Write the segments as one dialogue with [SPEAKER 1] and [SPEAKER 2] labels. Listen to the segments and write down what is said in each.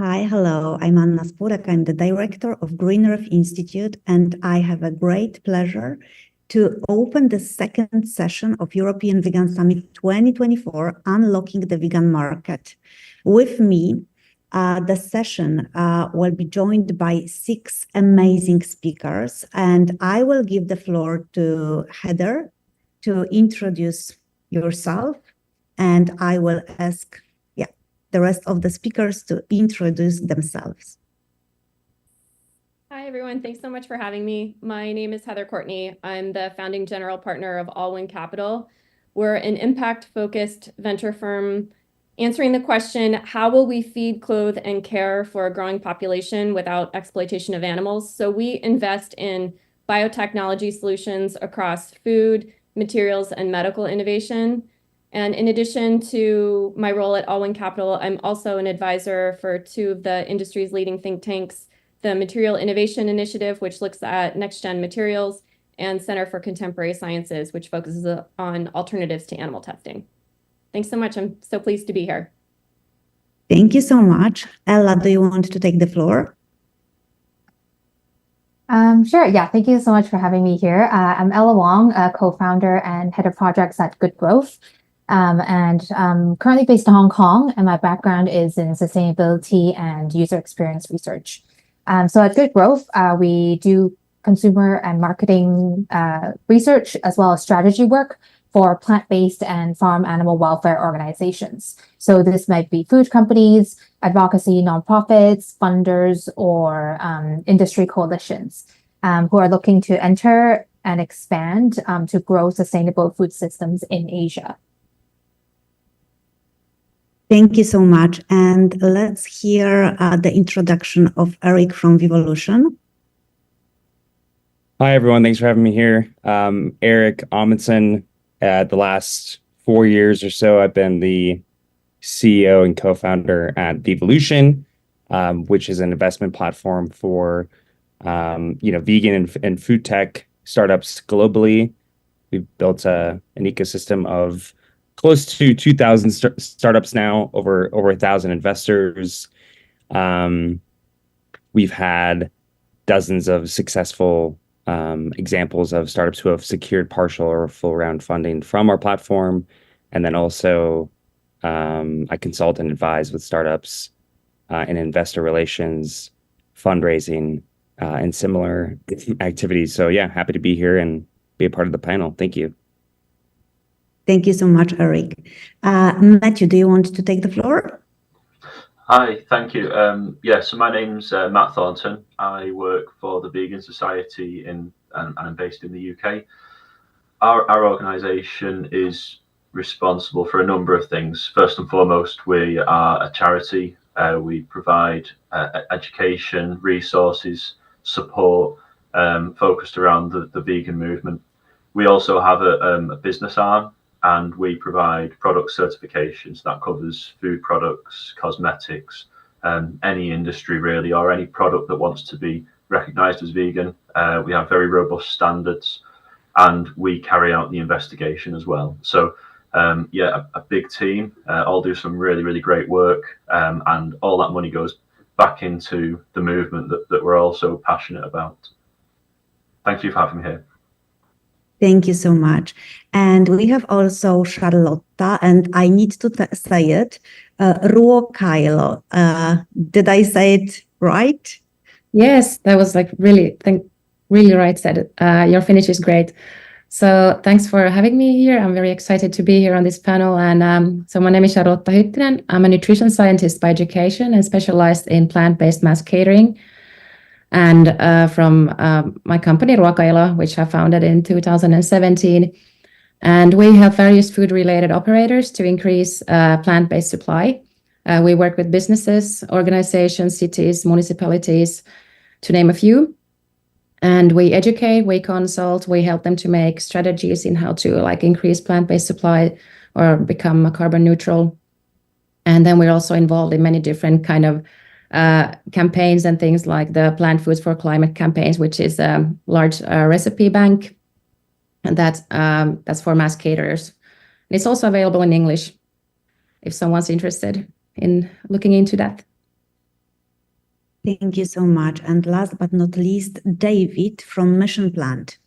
[SPEAKER 1] Hi, hello. I'm Anna Spurek. I'm the director of Green Earth Institute, and I have a great pleasure to open the second session of European Vegan Summit 2024, Unlocking the Vegan Market. With me, the session will be joined by 6 amazing speakers, and I will give the floor to Heather to introduce yourself, and I will ask the rest of the speakers to introduce themselves.
[SPEAKER 2] Hi, everyone. Thanks so much for having me. My name is Heather Courtney. I'm the founding general partner of Alwyn Capital. We're an impact-focused venture firm answering the question, how will we feed, clothe, and care for a growing population without exploitation of animals? So we invest in biotechnology solutions across food, materials, and medical innovation. And in addition to my role at Alwyn Capital, I'm also an advisor for 2 of the industry's leading think tanks, the Material Innovation Initiative, which looks at next-gen materials, and Center for Contemporary Sciences, which focuses on alternatives to animal testing. Thanks so much. I'm so pleased to be here.
[SPEAKER 1] Thank you so much. Ella, do you want to take the floor?
[SPEAKER 3] Sure. Yeah. Thank you so much for having me here. I'm Ella Wong, co-founder and head of projects at Good Growth. And currently based in Hong Kong, and my background is in sustainability and user experience research. So at Good Growth, we do consumer and marketing research as well as strategy work for plant-based and farm animal welfare organizations. So this might be food companies, advocacy nonprofits, funders, or industry coalitions who are looking to enter and expand to grow sustainable food systems in Asia.
[SPEAKER 1] Thank you so much. And let's hear the introduction of Erik from Vevolution.
[SPEAKER 4] Hi, everyone. Thanks for having me here. Erik Amundson. The last 4 years or so, I've been the CEO and co-founder at Vevolution, which is an investment platform for vegan and food tech startups globally. We've built an ecosystem of close to 2,000 startups now, over 1,000 investors. We've had dozens of successful examples of startups who have secured partial or full round funding from our platform. And then also I consult and advise with startups in investor relations, fundraising, and similar activities. So yeah, happy to be here and be a part of the panel. Thank you.
[SPEAKER 1] Thank you so much, Erik. Matthew, do you want to take the floor?
[SPEAKER 5] Hi, thank you. So my name's Matt Thornton. I work for the Vegan Society and I'm based in the UK. Our organisation is responsible for a number of things. First and foremost, we are a charity. We provide education, resources, support focused around the vegan movement. We also have a business arm, and we provide product certifications that covers food products, cosmetics, any industry really, or any product that wants to be recognized as vegan. We have very robust standards, and we carry out the investigation as well. So a big team, all do some really, really great work, and all that money goes back into the movement that we're all so passionate about. Thank you for having me here.
[SPEAKER 1] Thank you so much. And we have also Charlotta, and I need to say it, Ruokailo. Did I say it right?
[SPEAKER 6] Yes, that was like really right said. Your Finnish is great. So thanks for having me here. I'm very excited to be here on this panel. And so my name is Charlotta Hyttinen. I'm a nutrition scientist by education and specialized in plant-based mass catering. And from my company, Ruokailo, which I founded in 2017. And we have various food-related operators to increase plant-based supply. We work with businesses, organizations, cities, municipalities, to name a few. And we educate, we consult, we help them to make strategies in how to increase plant-based supply or become carbon neutral. And then we're also involved in many different kind of campaigns and things like the Plant Foods for Climate campaigns, which is a large recipe bank, and that's for mass caterers. And it's also available in English if someone's interested in looking into that.
[SPEAKER 1] Thank you so much. And last but not least, David from Mission Plant.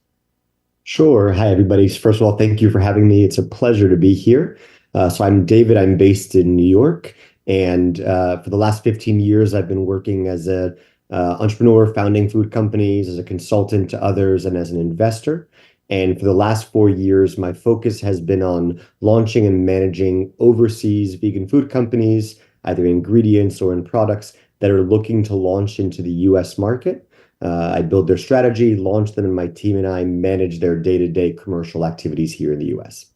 [SPEAKER 7] Sure. Hi, everybody. First of all, thank you for having me. It's a pleasure to be here. So I'm David. I'm based in New York. And for the last 15 years, I've been working as an entrepreneur, founding food companies, as a consultant to others, and as an investor. And for the last 4 years, my focus has been on launching and managing overseas vegan food companies, either ingredients or in products that are looking to launch into the US market. I build their strategy, launch them, and my team and I manage their day-to-day commercial activities here in the US.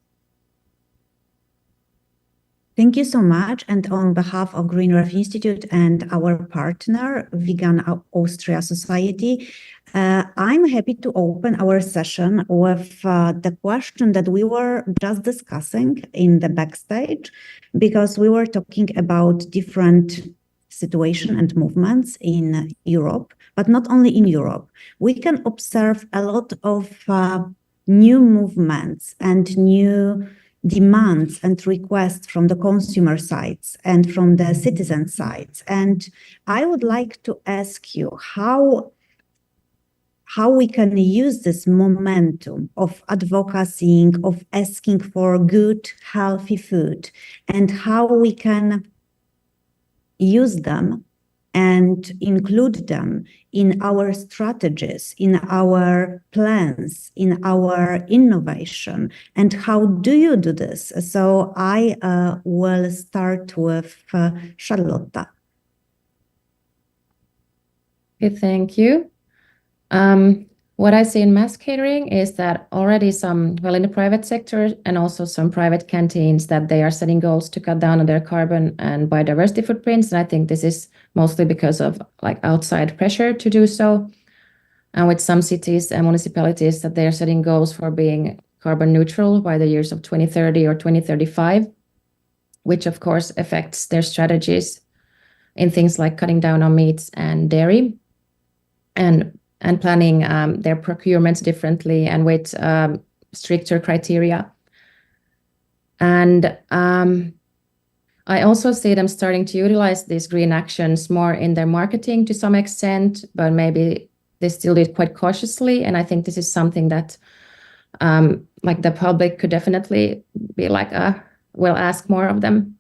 [SPEAKER 1] Thank you so much. And on behalf of Green Ref Institute and our partner, Vegan Austria Society, I'm happy to open our session with the question that we were just discussing in the backstage, because we were talking about different situation and movements in Europe, but not only in Europe. We can observe a lot of new movements and new demands and requests from the consumer sides and from the citizen sides. And I would like to ask you how we can use this momentum of advocacy, of asking for good, healthy food, and how we can use them and include them in our strategies, in our plans, in our innovation. And how do you do this? So I will start with Charlotta.
[SPEAKER 6] Okay, thank you. What I see in mass catering is that already some, well, in the private sector and also some private canteens, that they are setting goals to cut down on their carbon and biodiversity footprints. And I think this is mostly because of like outside pressure to do so. And with some cities and municipalities that they are setting goals for being carbon neutral by the years of 2030 or 2035, which of course affects their strategies in things like cutting down on meats and dairy, and planning their procurements differently and with stricter criteria. And I also see them starting to utilize these green actions more in their marketing to some extent, but maybe they still do it quite cautiously. And I think this is something that like the public could definitely be like, will ask more of them.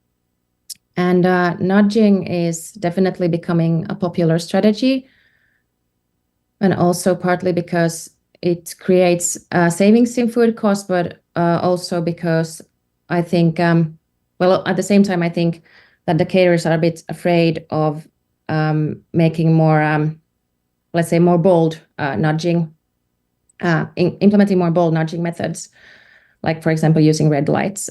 [SPEAKER 6] And nudging is definitely becoming a popular strategy. And also partly because it creates savings in food costs, but also because I think, well, at the same time, I think that the caterers are a bit afraid of making more, let's say, more bold nudging, implementing more bold nudging methods, like, for example, using red lights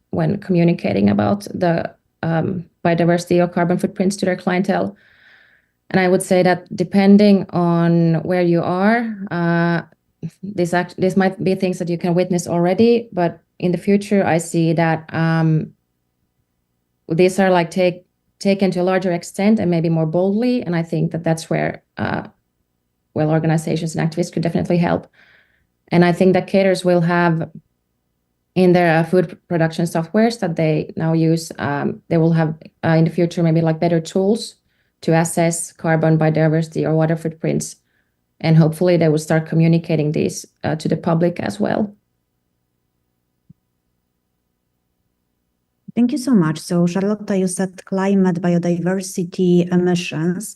[SPEAKER 6] when communicating about the biodiversity or carbon footprints to their clientele. And I would say that depending on where you are, this might be things that you can witness already, but in the future, I see that these are like taken to a larger extent and maybe more boldly. And I think that that's where, well, organizations and activists could definitely help. And I think that caterers will have in their food production softwares that they now use, they will have in the future maybe like better tools to assess carbon, biodiversity, or water footprints. And hopefully they will start communicating these to the public as well.
[SPEAKER 1] Thank you so much. So Charlotta, you said climate, biodiversity, emissions.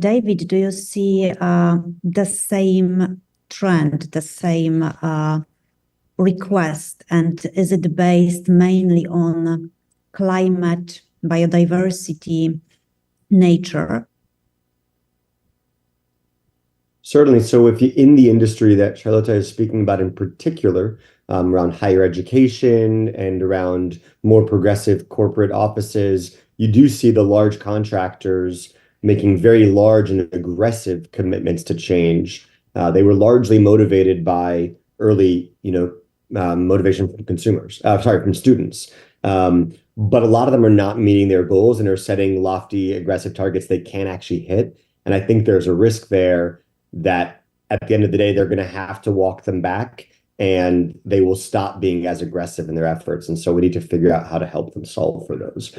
[SPEAKER 1] David, do you see the same trend, the same request? And is it based mainly on climate, biodiversity, nature?
[SPEAKER 7] Certainly. So if you in the industry that Charlotta is speaking about in particular, around higher education and around more progressive corporate offices, you do see the large contractors making very large and aggressive commitments to change. They were largely motivated by early, motivation from from students. But a lot of them are not meeting their goals and are setting lofty, aggressive targets they can't actually hit. And I think there's a risk there that at the end of the day, they're going to have to walk them back and they will stop being as aggressive in their efforts. And so we need to figure out how to help them solve for those.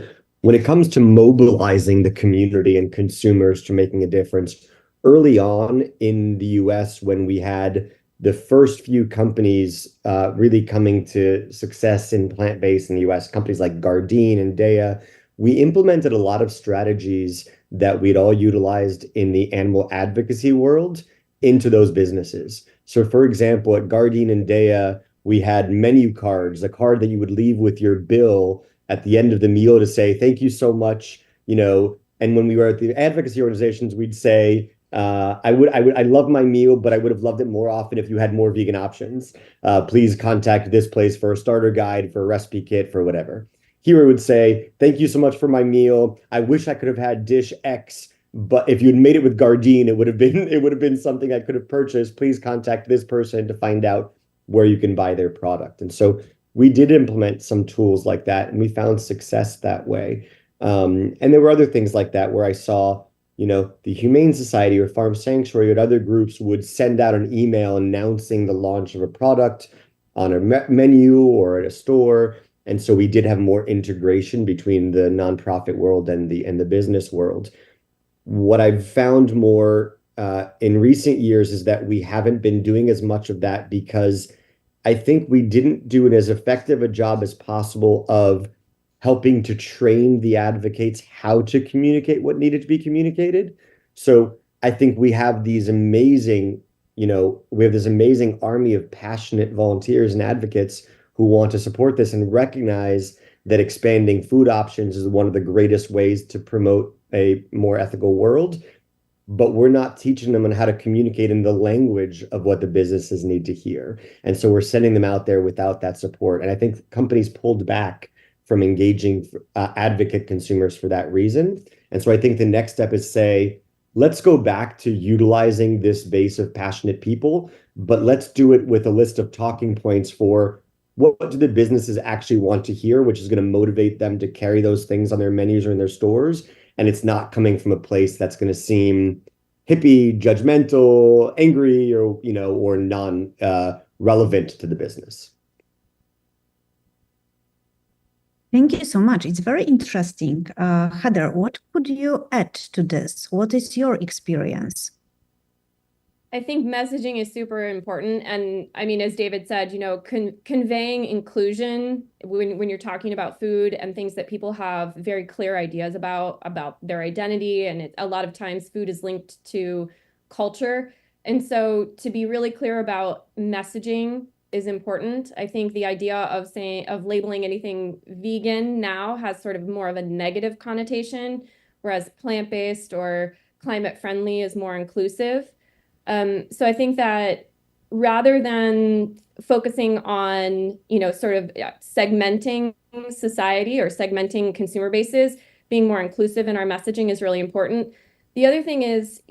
[SPEAKER 7] when it comes to mobilizing the community and consumers to making a difference, early on in the US, when we had the first few companies really coming to success in plant-based in the US, companies like Gardein and Daiya, we implemented a lot of strategies that we'd all utilized in the animal advocacy world into those businesses. So for example, at Gardein and Daiya, we had menu cards, a card that you would leave with your bill at the end of the meal to say, thank you so much, and when we were at the advocacy organizations, we'd say, I love my meal, but I would have loved it more often if you had more vegan options. Please contact this place for a starter guide, for a recipe kit, for whatever. Here it would say, thank you so much for my meal. I wish I could have had dish X, but if you'd made it with Gardein, it would have been something I could have purchased. Please contact this person to find out where you can buy their product. And so we did implement some tools like that, and we found success that way. And there were other things like that where I saw, the Humane Society or Farm Sanctuary and other groups would send out an email announcing the launch of a product on a menu or at a store. And so we did have more integration between the nonprofit world and the business world. What I've found more in recent years is that we haven't been doing as much of that because I think we didn't do as effective a job as possible of helping to train the advocates how to communicate what needed to be communicated. So I think we have these amazing, this amazing army of passionate volunteers and advocates who want to support this and recognize that expanding food options is one of the greatest ways to promote a more ethical world. But we're not teaching them on how to communicate in the language of what the businesses need to hear. And so we're sending them out there without that support. And I think companies pulled back from engaging advocate consumers for that reason. And so I think the next step is say, let's go back to utilizing this base of passionate people, but let's do it with a list of talking points for what do the businesses actually want to hear, which is going to motivate them to carry those things on their menus or in their stores. And it's not coming from a place that's going to seem hippie, judgmental, angry, or non relevant to the business.
[SPEAKER 1] Thank you so much. It's very interesting. Heather, what could you add to this? What is your experience?
[SPEAKER 2] I think messaging is super important. And I mean, as David said, conveying inclusion when you're talking about food and things that people have very clear ideas about their identity. And a lot of times food is linked to culture. And so to be really clear about messaging is important. I think the idea of labeling anything vegan now has sort of more of a negative connotation, whereas plant-based or climate friendly is more inclusive. So I think that rather than focusing on, sort of segmenting society or segmenting consumer bases, being more inclusive in our messaging is really important. The other thing is,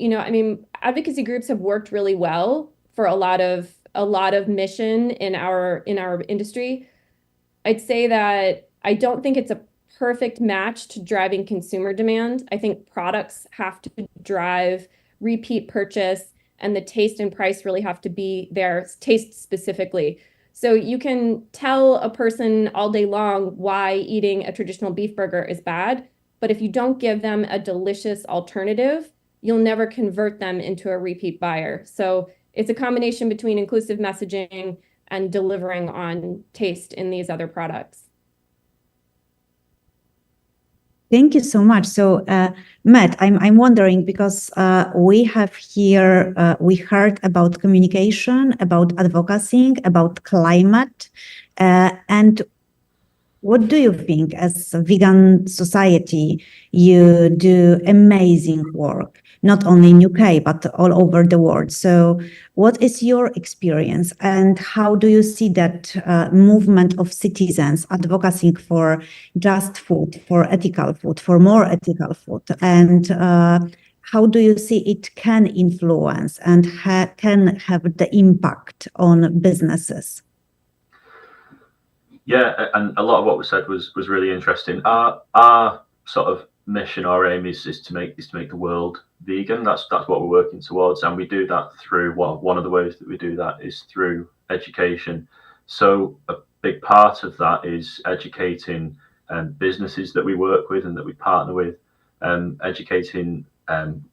[SPEAKER 2] advocacy groups have worked really well for a lot of mission in our industry. I'd say that I don't think it's a perfect match to driving consumer demand. I think products have to drive repeat purchase, and the taste and price really have to be there, taste specifically. So you can tell a person all day long why eating a traditional beef burger is bad, but if you don't give them a delicious alternative, you'll never convert them into a repeat buyer. So it's a combination between inclusive messaging and delivering on taste in these other products.
[SPEAKER 1] Thank you so much. So, Matt, I'm wondering because we have here, we heard about communication, about advocacy, about climate, and what do you think as a vegan society? You do amazing work, not only in UK, but all over the world. So what is your experience and how do you see that movement of citizens advocating for just food, for ethical food, for more ethical food? And how do you see it can influence and can have the impact on businesses?
[SPEAKER 5] Yeah, and a lot of what was said was really interesting. Our sort of mission, our aim is to make the world vegan. That's what we're working towards, and we do that through one of the ways that we do that is through education. So a big part of that is educating businesses that we work with and that we partner with, educating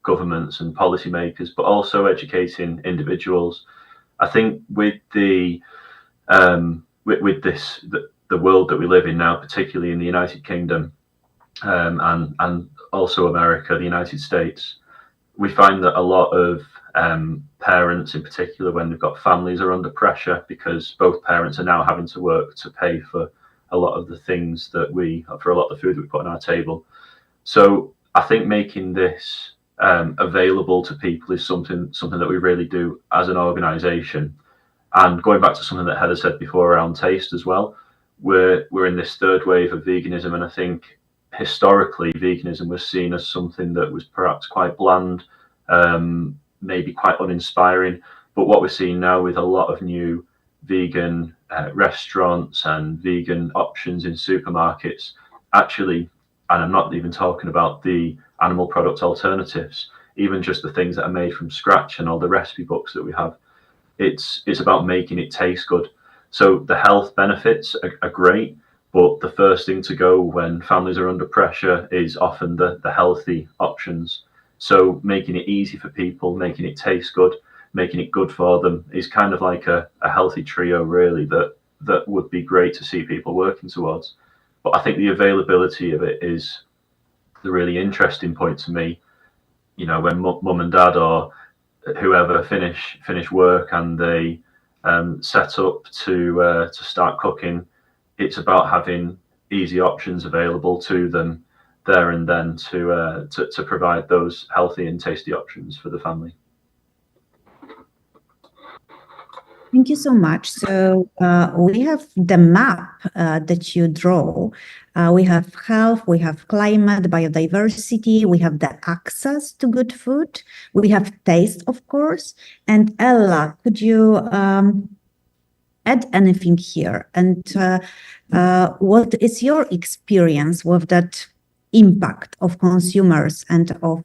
[SPEAKER 5] governments and policymakers, but also educating individuals. I think with the world that we live in now, particularly in the United Kingdom, and also America, the United States, we find that a lot of parents in particular, when they've got families, are under pressure because both parents are now having to work to pay for a lot of the things for a lot of the food that we put on our table. So I think making this available to people is something that we really do as an organization. And going back to something that Heather said before around taste as well, we're in this third wave of veganism, and I think historically veganism was seen as something that was perhaps quite bland, maybe quite uninspiring. But what we're seeing now with a lot of new vegan restaurants and vegan options in supermarkets, actually, and I'm not even talking about the animal product alternatives, even just the things that are made from scratch and all the recipe books that we have, it's about making it taste good. So the health benefits are great, but the first thing to go when families are under pressure is often the healthy options. So making it easy for people, making it taste good, making it good for them is kind of like a healthy trio, really, that would be great to see people working towards. But I think the availability of it is the really interesting point to me. You know, when mum and dad or whoever finish work and they set up to start cooking, it's about having easy options available to them there and then to provide those healthy and tasty options for the family.
[SPEAKER 1] Thank you so much. So we have the map that you draw. We have health, we have climate, biodiversity, we have the access to good food, we have taste, of course. And Ella, could you add anything here? And what is your experience with that impact of consumers and of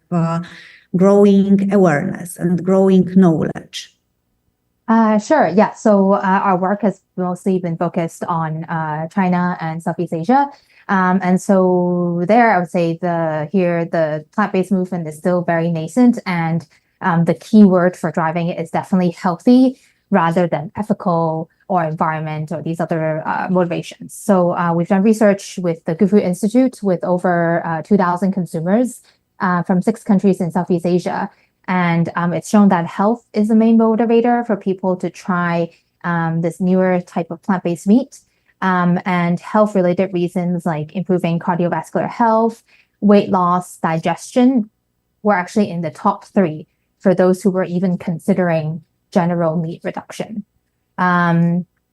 [SPEAKER 1] growing awareness and growing knowledge?
[SPEAKER 3] Sure. Yeah. So our work has mostly been focused on China and Southeast Asia. And so there, I would say the plant-based movement is still very nascent, and the key word for driving it is definitely healthy rather than ethical or environment or these other motivations. So we've done research with the Good Food Institute with over 2,000 consumers from 6 countries in Southeast Asia. And it's shown that health is the main motivator for people to try this newer type of plant-based meat. And health-related reasons like improving cardiovascular health, weight loss, digestion were actually in the top 3 for those who were even considering general meat reduction.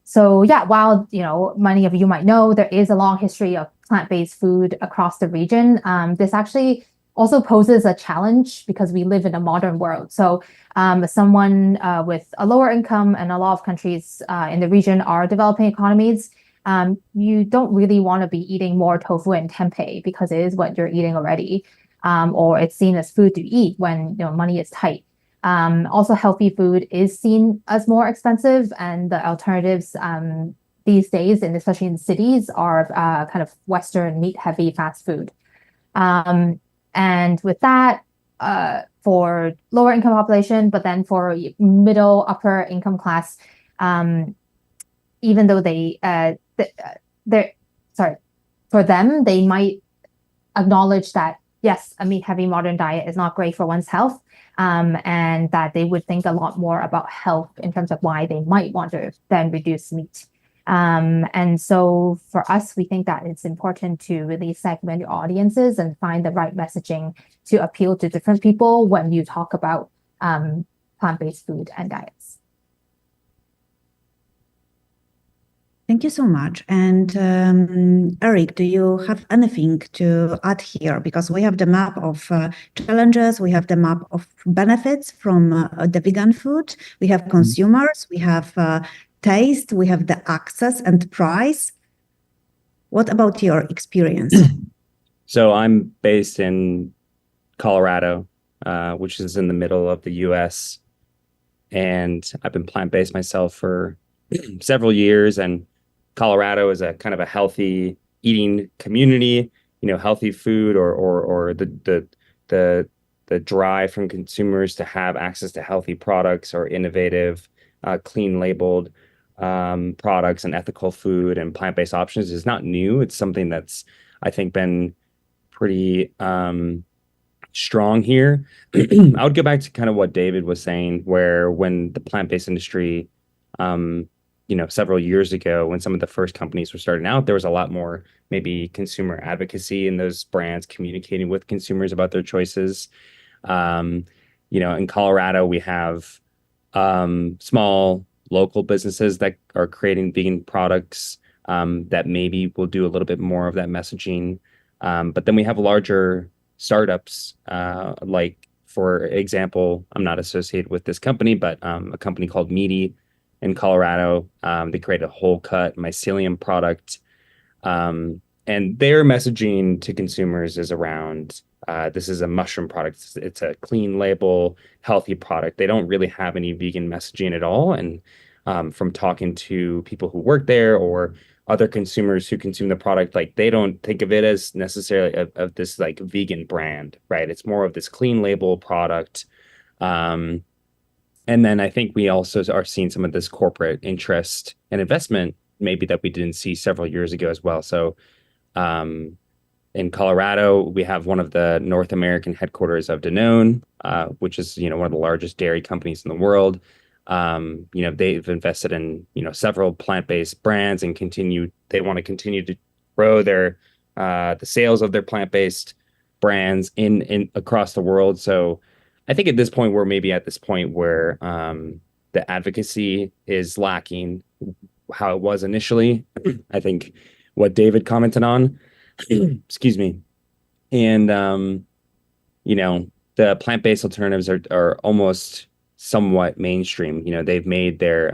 [SPEAKER 3] So yeah, while many of you might know, there is a long history of plant-based food across the region. This actually also poses a challenge because we live in a modern world. So someone with a lower income, and a lot of countries in the region are developing economies, you don't really want to be eating more tofu and tempeh because it is what you're eating already, or it's seen as food to eat when money is tight. Also, healthy food is seen as more expensive, and the alternatives these days, and especially in cities, are kind of Western meat-heavy fast food. And with that, for lower income population, but then for middle, upper income class, even though for them, they might acknowledge that, yes, a meat-heavy modern diet is not great for one's health, and that they would think a lot more about health in terms of why they might want to then reduce meat. And so for us, we think that it's important to really segment your audiences and find the right messaging to appeal to different people when you talk about plant-based food and diets.
[SPEAKER 1] Thank you so much. And Erik, do you have anything to add here? Because we have the map of challenges, we have the map of benefits from the vegan food, we have consumers, we have taste, we have the access and price. What about your experience?
[SPEAKER 4] So I'm based in Colorado, which is in the middle of the US. And I've been plant-based myself for several years. And Colorado is a kind of a healthy eating community, healthy food, or the drive from consumers to have access to healthy products or innovative, clean labeled products and ethical food and plant-based options is not new. It's something that's, I think, been pretty strong here. I would go back to kind of what David was saying, where when the plant-based industry, several years ago, when some of the first companies were starting out, there was a lot more maybe consumer advocacy in those brands communicating with consumers about their choices. In Colorado, we have small local businesses that are creating vegan products that maybe will do a little bit more of that messaging. But then we have larger startups, like, for example, I'm not associated with this company, but a company called Meaty in Colorado. They created a whole cut mycelium product. And their messaging to consumers is around, this is a mushroom product. It's a clean label, healthy product. They don't really have any vegan messaging at all. And from talking to people who work there or other consumers who consume the product, like, they don't think of it as necessarily of this like vegan brand, right? It's more of this clean label product. And then I think we also are seeing some of this corporate interest and investment maybe that we didn't see several years ago as well. So in Colorado, we have one of the North American headquarters of Danone, which is, one of the largest dairy companies in the world. They've invested in, several plant-based brands and they want to continue to grow the sales of their plant-based brands in across the world. So I think at this point, we're maybe at this point where the advocacy is lacking how it was initially. I think what David commented on, excuse me. And, the plant-based alternatives are almost somewhat mainstream. They've made their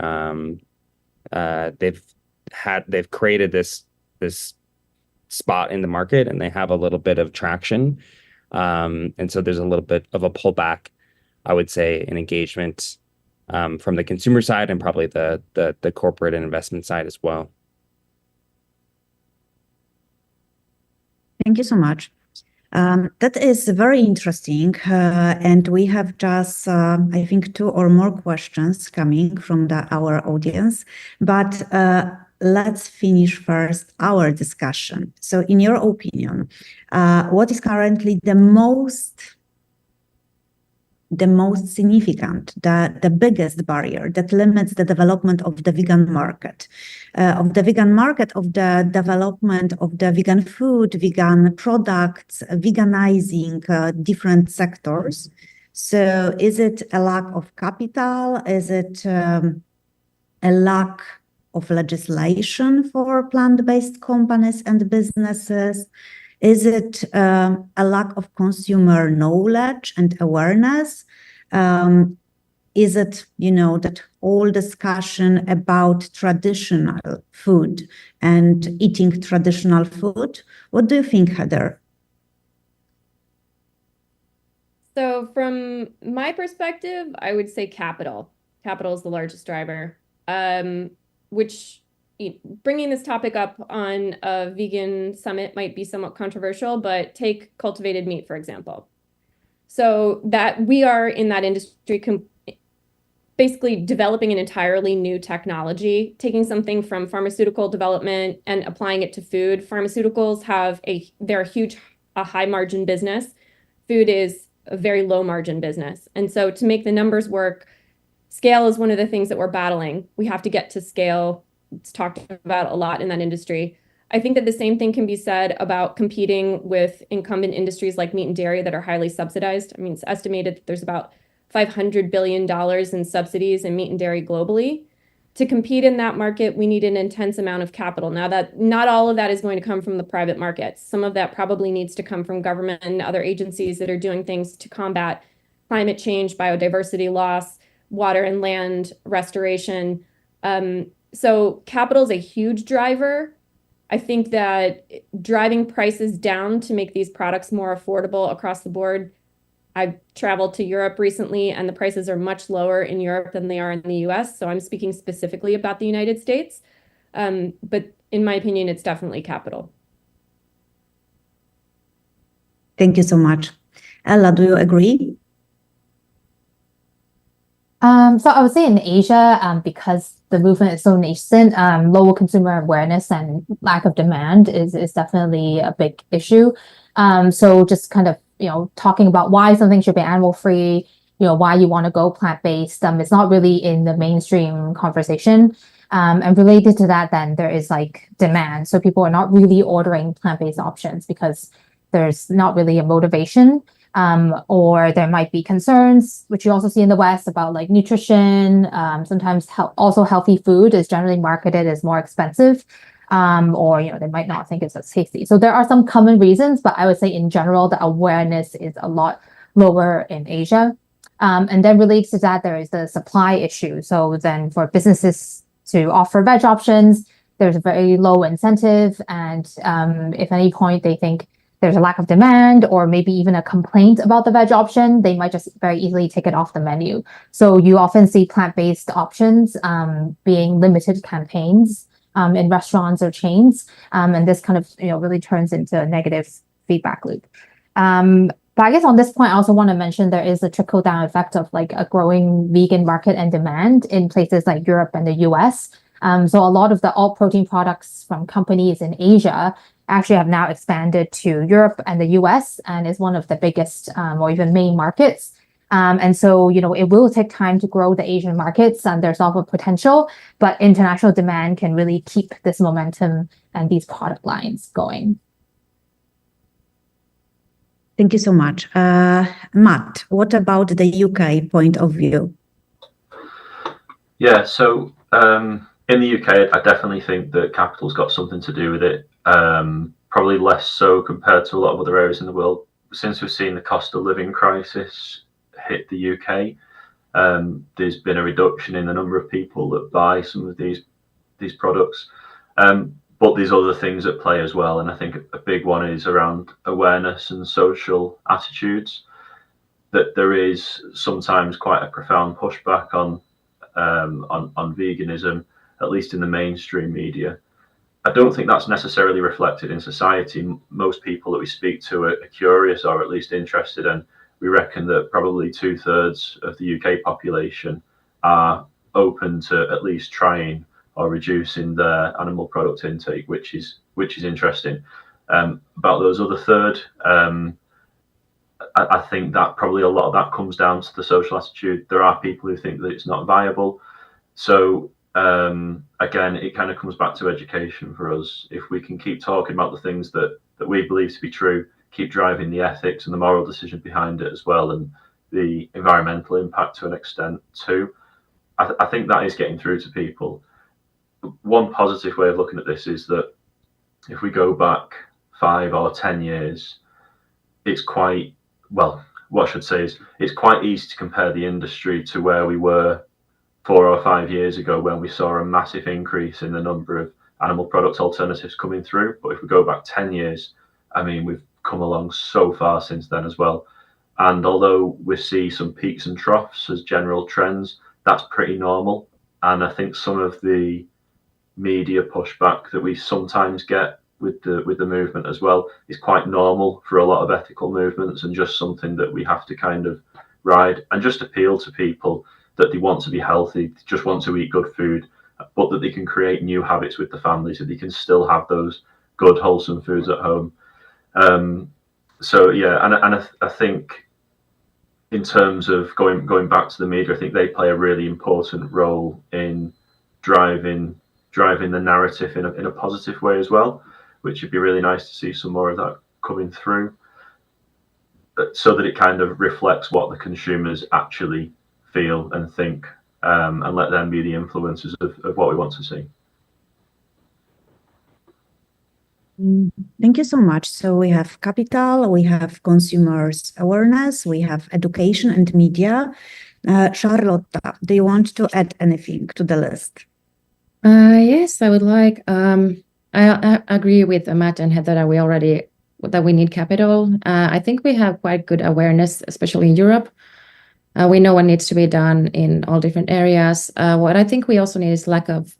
[SPEAKER 4] they've created this spot in the market, and they have a little bit of traction. And so there's a little bit of a pullback, I would say, in engagement from the consumer side and probably the corporate and investment side as well.
[SPEAKER 1] Thank you so much. That is very interesting. And we have just, I think, 2 or more questions coming from our audience. But let's finish first our discussion. So in your opinion, what is currently the most significant, the biggest barrier that limits the development of the vegan market, of the development of the vegan food, vegan products, veganizing different sectors? So is it a lack of capital? Is it a lack of legislation for plant-based companies and businesses? Is it a lack of consumer knowledge and awareness? Is it, that whole discussion about traditional food and eating traditional food? What do you think, Heather?
[SPEAKER 2] So from my perspective, I would say capital. Capital is the largest driver, which bringing this topic up on a vegan summit might be somewhat controversial, but take cultivated meat, for example. So that we are in that industry basically developing an entirely new technology, taking something from pharmaceutical development and applying it to food. Pharmaceuticals they're a high margin business. Food is a very low margin business. And so to make the numbers work, scale is one of the things that we're battling. We have to get to scale. It's talked about a lot in that industry. I think that the same thing can be said about competing with incumbent industries like meat and dairy that are highly subsidized. I mean, it's estimated that there's about $500 billion in subsidies in meat and dairy globally. To compete in that market, we need an intense amount of capital. Now, that not all of that is going to come from the private markets. Some of that probably needs to come from government and other agencies that are doing things to combat climate change, biodiversity loss, water and land restoration. So capital is a huge driver. I think that driving prices down to make these products more affordable across the board. I've traveled to Europe recently, and the prices are much lower in Europe than they are in the US. So I'm speaking specifically about the United States. But in my opinion, it's definitely capital.
[SPEAKER 1] Thank you so much. Ella, do you agree?
[SPEAKER 3] So I would say in Asia, because the movement is so nascent, lower consumer awareness and lack of demand is definitely a big issue. So just kind of, talking about why something should be animal free, why you want to go plant-based, it's not really in the mainstream conversation. And related to that, then there is like demand. So people are not really ordering plant-based options because there's not really a motivation. Or there might be concerns, which you also see in the West, about like nutrition. Sometimes also healthy food is generally marketed as more expensive, or they might not think it's as tasty. So there are some common reasons, but I would say in general, the awareness is a lot lower in Asia. And then related to that, there is the supply issue. So then for businesses to offer veg options, there's a very low incentive, and if at any point they think there's a lack of demand or maybe even a complaint about the veg option, they might just very easily take it off the menu. So you often see plant-based options being limited campaigns in restaurants or chains. And this kind of really turns into a negative feedback loop. But I guess on this point, I also want to mention there is a trickle-down effect of like a growing vegan market and demand in places like Europe and the US. So a lot of the alt protein products from companies in Asia actually have now expanded to Europe and the US, and is one of the biggest or even main markets. And so, it will take time to grow the Asian markets, and there's also potential, but international demand can really keep this momentum and these product lines going.
[SPEAKER 1] Thank you so much. Matt, what about the UK point of view?
[SPEAKER 5] Yeah, so in the UK, I definitely think that capital's got something to do with it. Probably less so compared to a lot of other areas in the world. Since we've seen the cost of living crisis hit the UK, there's been a reduction in the number of people that buy some of these products. But there's other things at play as well, and I think a big one is around awareness and social attitudes. That there is sometimes quite a profound pushback on veganism, at least in the mainstream media. I don't think that's necessarily reflected in society. Most people that we speak to are curious, or at least interested, and we reckon that probably 2/3 of the UK population are open to at least trying or reducing their animal product intake, which is interesting. About those other third, I think that probably a lot of that comes down to the social attitude. There are people who think that it's not viable. So again, it kind of comes back to education for us. If we can keep talking about the things that we believe to be true, keep driving the ethics and the moral decision behind it as well, and the environmental impact to an extent too, I think that is getting through to people. One positive way of looking at this is that if we go back 5 or 10 years, it's quite, well, what I should say is it's quite easy to compare the industry to where we were 4 or 5 years ago, when we saw a massive increase in the number of animal product alternatives coming through. But if we go back 10 years, I mean, we've come along so far since then as well. And although we see some peaks and troughs as general trends, that's pretty normal. And I think some of the media pushback that we sometimes get with the movement as well is quite normal for a lot of ethical movements, and just something that we have to kind of ride and just appeal to people that they want to be healthy, just want to eat good food, but that they can create new habits with the family so they can still have those good wholesome foods at home. So yeah, and I think in terms of going back to the media, I think they play a really important role in driving the narrative in a positive way as well, which would be really nice to see some more of that coming through, so that it kind of reflects what the consumers actually feel and think, and let them be the influencers of what we want to see.
[SPEAKER 1] Thank you so much. So we have capital, we have consumers awareness, we have education and media. Charlotta, do you want to add anything to the list?
[SPEAKER 6] Yes, I would like. I agree with Matt and Heather that we need capital. I think we have quite good awareness, especially in Europe. We know what needs to be done in all different areas. What I think we also need is lack of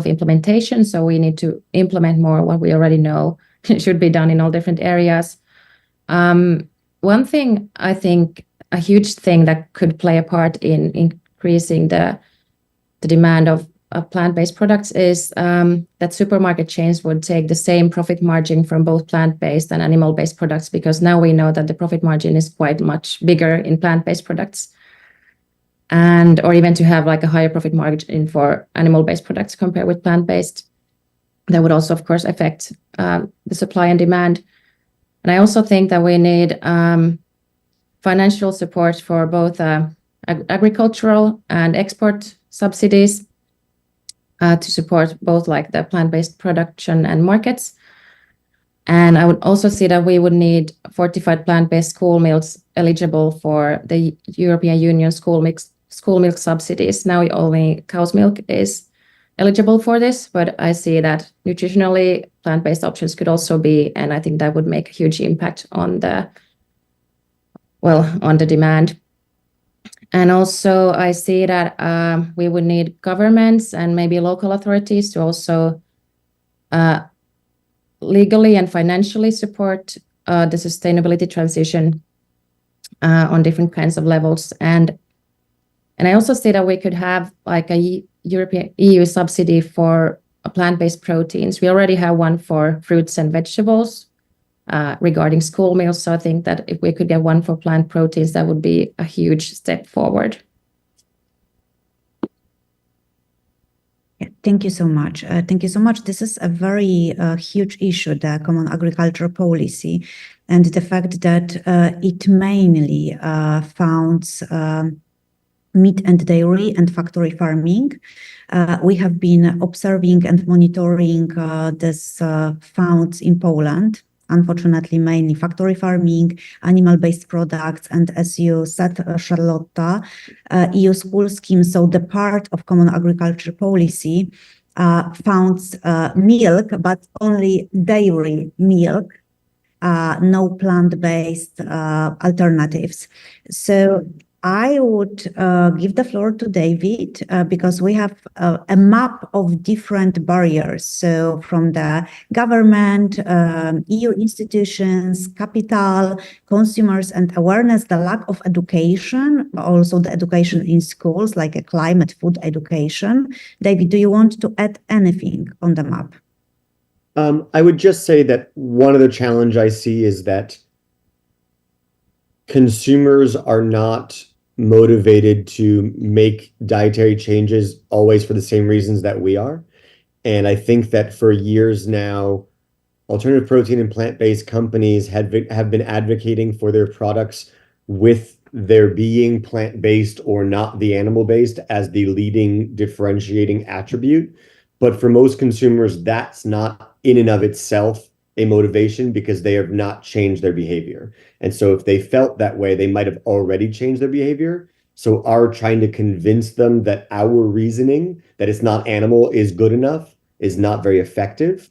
[SPEAKER 6] implementation. So we need to implement more what we already know should be done in all different areas. One thing I think a huge thing that could play a part in increasing the demand of plant-based products is that supermarket chains would take the same profit margin from both plant-based and animal-based products, because now we know that the profit margin is quite much bigger in plant-based products, and or even to have like a higher profit margin for animal-based products compared with plant-based. That would also, of course, affect the supply and demand. And I also think that we need financial support for both agricultural and export subsidies to support both like the plant-based production and markets. And I would also see that we would need fortified plant-based school meals eligible for the European Union school milk subsidies. Now only cow's milk is eligible for this, but I see that nutritionally plant-based options could also be, and I think that would make a huge impact on the demand. And also I see that we would need governments and maybe local authorities to also legally and financially support the sustainability transition on different kinds of levels. And I also see that we could have like a European EU subsidy for plant-based proteins. We already have one for fruits and vegetables regarding school meals. So I think that if we could get one for plant proteins, that would be a huge step forward.
[SPEAKER 1] Yeah, thank you so much. Thank you so much. This is a very huge issue, the common agricultural policy, and the fact that it mainly founds meat and dairy and factory farming. We have been observing and monitoring this founds in Poland. Unfortunately, mainly factory farming, animal-based products, and as you said, Charlotta, EU school scheme. So the part of common agriculture policy founds milk, but only dairy milk, no plant-based alternatives. So I would give the floor to David because we have a map of different barriers. So from the government, EU institutions, capital, consumers and awareness, the lack of education, also the education in schools, like a climate food education. David, do you want to add anything on the map?
[SPEAKER 7] I would just say that one of the challenge I see is that consumers are not motivated to make dietary changes always for the same reasons that we are. And I think that for years now, alternative protein and plant-based companies have been advocating for their products with their being plant-based or not the animal-based as the leading differentiating attribute. But for most consumers, that's not in and of itself a motivation because they have not changed their behavior. And so if they felt that way, they might have already changed their behavior. So our trying to convince them that our reasoning that it's not animal is good enough is not very effective.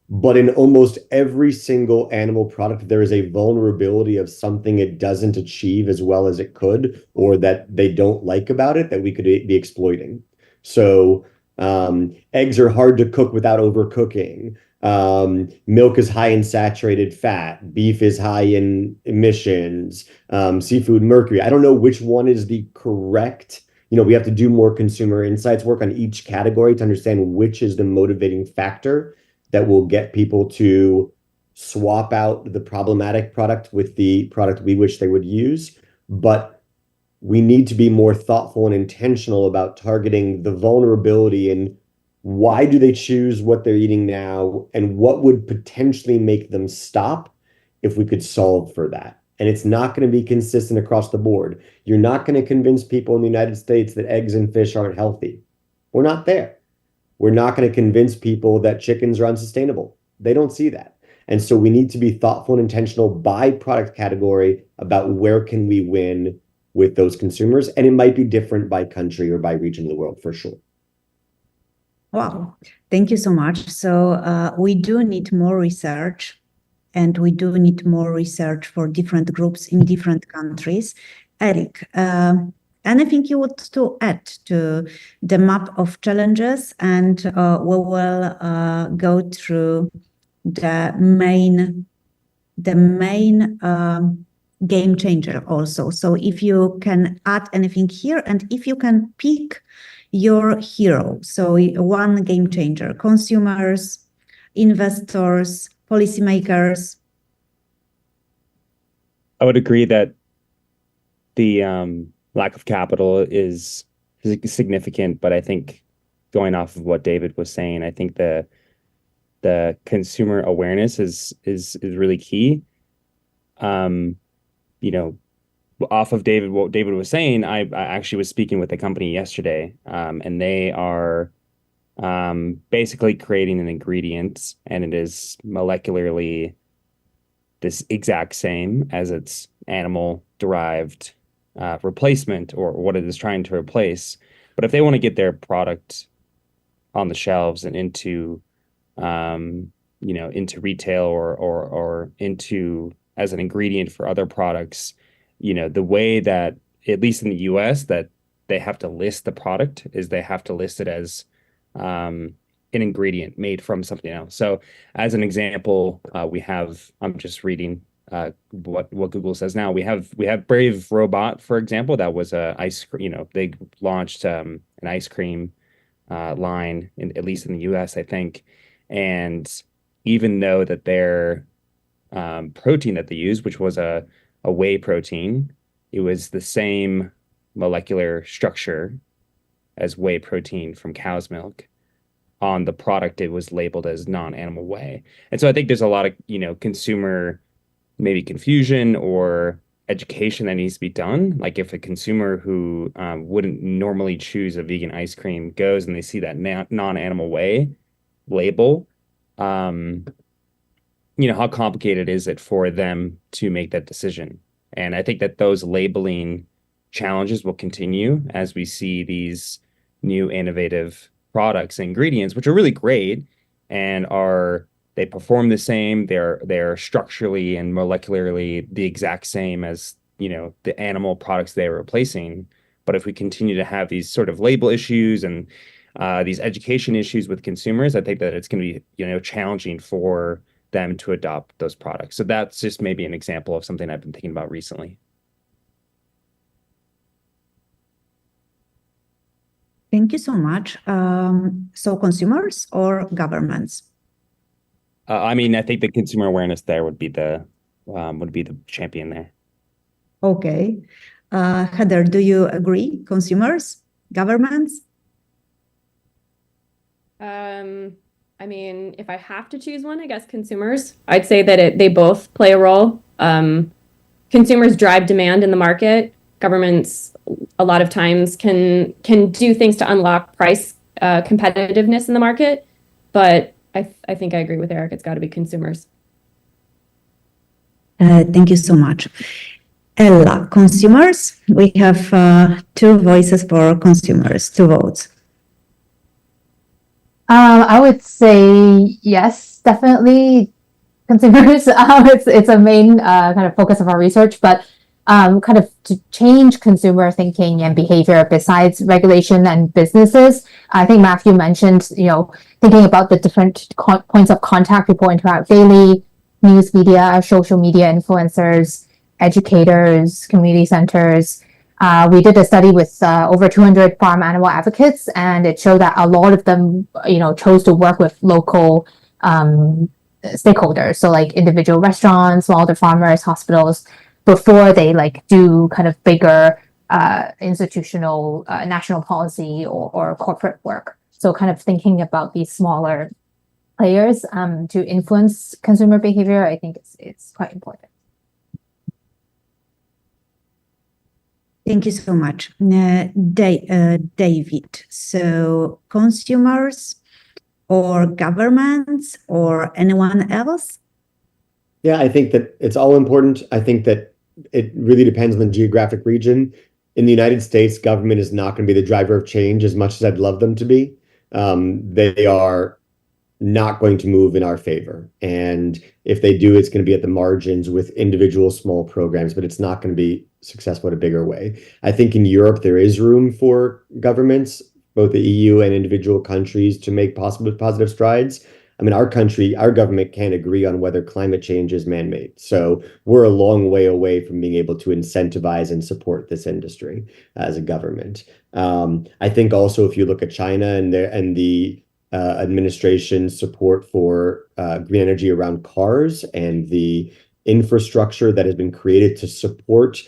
[SPEAKER 7] But in almost every single animal product, there is a vulnerability of something it doesn't achieve as well as it could, or that they don't like about it that we could be exploiting. So eggs are hard to cook without overcooking. Milk is high in saturated fat. Beef is high in emissions. Seafood, mercury. I don't know which one is the correct. We have to do more consumer insights work on each category to understand which is the motivating factor that will get people to swap out the problematic product with the product we wish they would use. But we need to be more thoughtful and intentional about targeting the vulnerability in why do they choose what they're eating now, and what would potentially make them stop if we could solve for that. And it's not going to be consistent across the board. You're not going to convince people in the United States that eggs and fish aren't healthy. We're not there. We're not going to convince people that chickens are unsustainable. They don't see that. And so we need to be thoughtful and intentional by product category about where can we win with those consumers. And it might be different by country or by region of the world for sure.
[SPEAKER 1] Wow, thank you so much. So we do need more research, and we do need more research for different groups in different countries. Erik, anything you want to add to the map of challenges? And we will go through the main the main game changer also. So if you can add anything here, and if you can pick your hero, so one game changer, consumers, investors, policymakers.
[SPEAKER 4] I would agree that the lack of capital is significant, but I think going off of what David was saying, I think the consumer awareness is really key. You know, off of what David was saying, I actually was speaking with a company yesterday, and they are basically creating an ingredient, and it is molecularly this exact same as its animal-derived replacement, or what it is trying to replace. But if they want to get their product on the shelves and into into retail or into as an ingredient for other products, the way that, at least in the US, that they have to list the product is they have to list it as an ingredient made from something else. So as an example, I'm just reading what Google says now. We have Brave Robot, for example. That was they launched an ice cream line, at least in the US, I think. And even though that their protein that they used, which was a whey protein, it was the same molecular structure as whey protein from cow's milk. On the product, it was labeled as non-animal whey. And so I think there's a lot of, consumer maybe confusion or education that needs to be done. Like if a consumer who wouldn't normally choose a vegan ice cream goes and they see that non-animal whey label, how complicated is it for them to make that decision? And I think that those labeling challenges will continue as we see these new innovative products and ingredients, which are really great and they perform the same. They're structurally and molecularly the exact same as, the animal products they're replacing. But if we continue to have these sort of label issues and these education issues with consumers, I think that it's going to be, challenging for them to adopt those products. So that's just maybe an example of something I've been thinking about recently.
[SPEAKER 1] Thank you so much. So consumers or governments?
[SPEAKER 4] I think the consumer awareness there would be the champion there.
[SPEAKER 1] Okay. Heather, do you agree? Consumers, governments?
[SPEAKER 2] If I have to choose one, I guess consumers. I'd say that they both play a role. Consumers drive demand in the market. Governments, a lot of times, can do things to unlock price competitiveness in the market. But I think I agree with Erik. It's got to be consumers.
[SPEAKER 1] Thank you so much. Ella, consumers. We have two voices for consumers, two votes.
[SPEAKER 3] I would say yes, definitely consumers. It's a main kind of focus of our research, but kind of to change consumer thinking and behavior besides regulation and businesses. I think Matthew mentioned, thinking about the different points of contact people interact daily: news media, social media influencers, educators, community centers. We did a study with over 200 farm animal advocates, and it showed that a lot of them, chose to work with local stakeholders. So like individual restaurants, smallholder farmers, hospitals, before they do kind of bigger institutional national policy or corporate work. So kind of thinking about these smaller players to influence consumer behavior, I think it's quite important.
[SPEAKER 1] Thank you so much. David, so consumers or governments or anyone else?
[SPEAKER 7] Yeah, I think that it's all important. I think that it really depends on the geographic region. In the United States, government is not going to be the driver of change as much as I'd love them to be. They are not going to move in our favor. And if they do, it's going to be at the margins with individual small programs, but it's not going to be successful in a bigger way. I think in Europe, there is room for governments, both the EU and individual countries, to make positive strides. I mean, our government can't agree on whether climate change is man-made. So we're a long way away from being able to incentivize and support this industry as a government. I think also if you look at China and the administration's support for green energy around cars and the infrastructure that has been created to support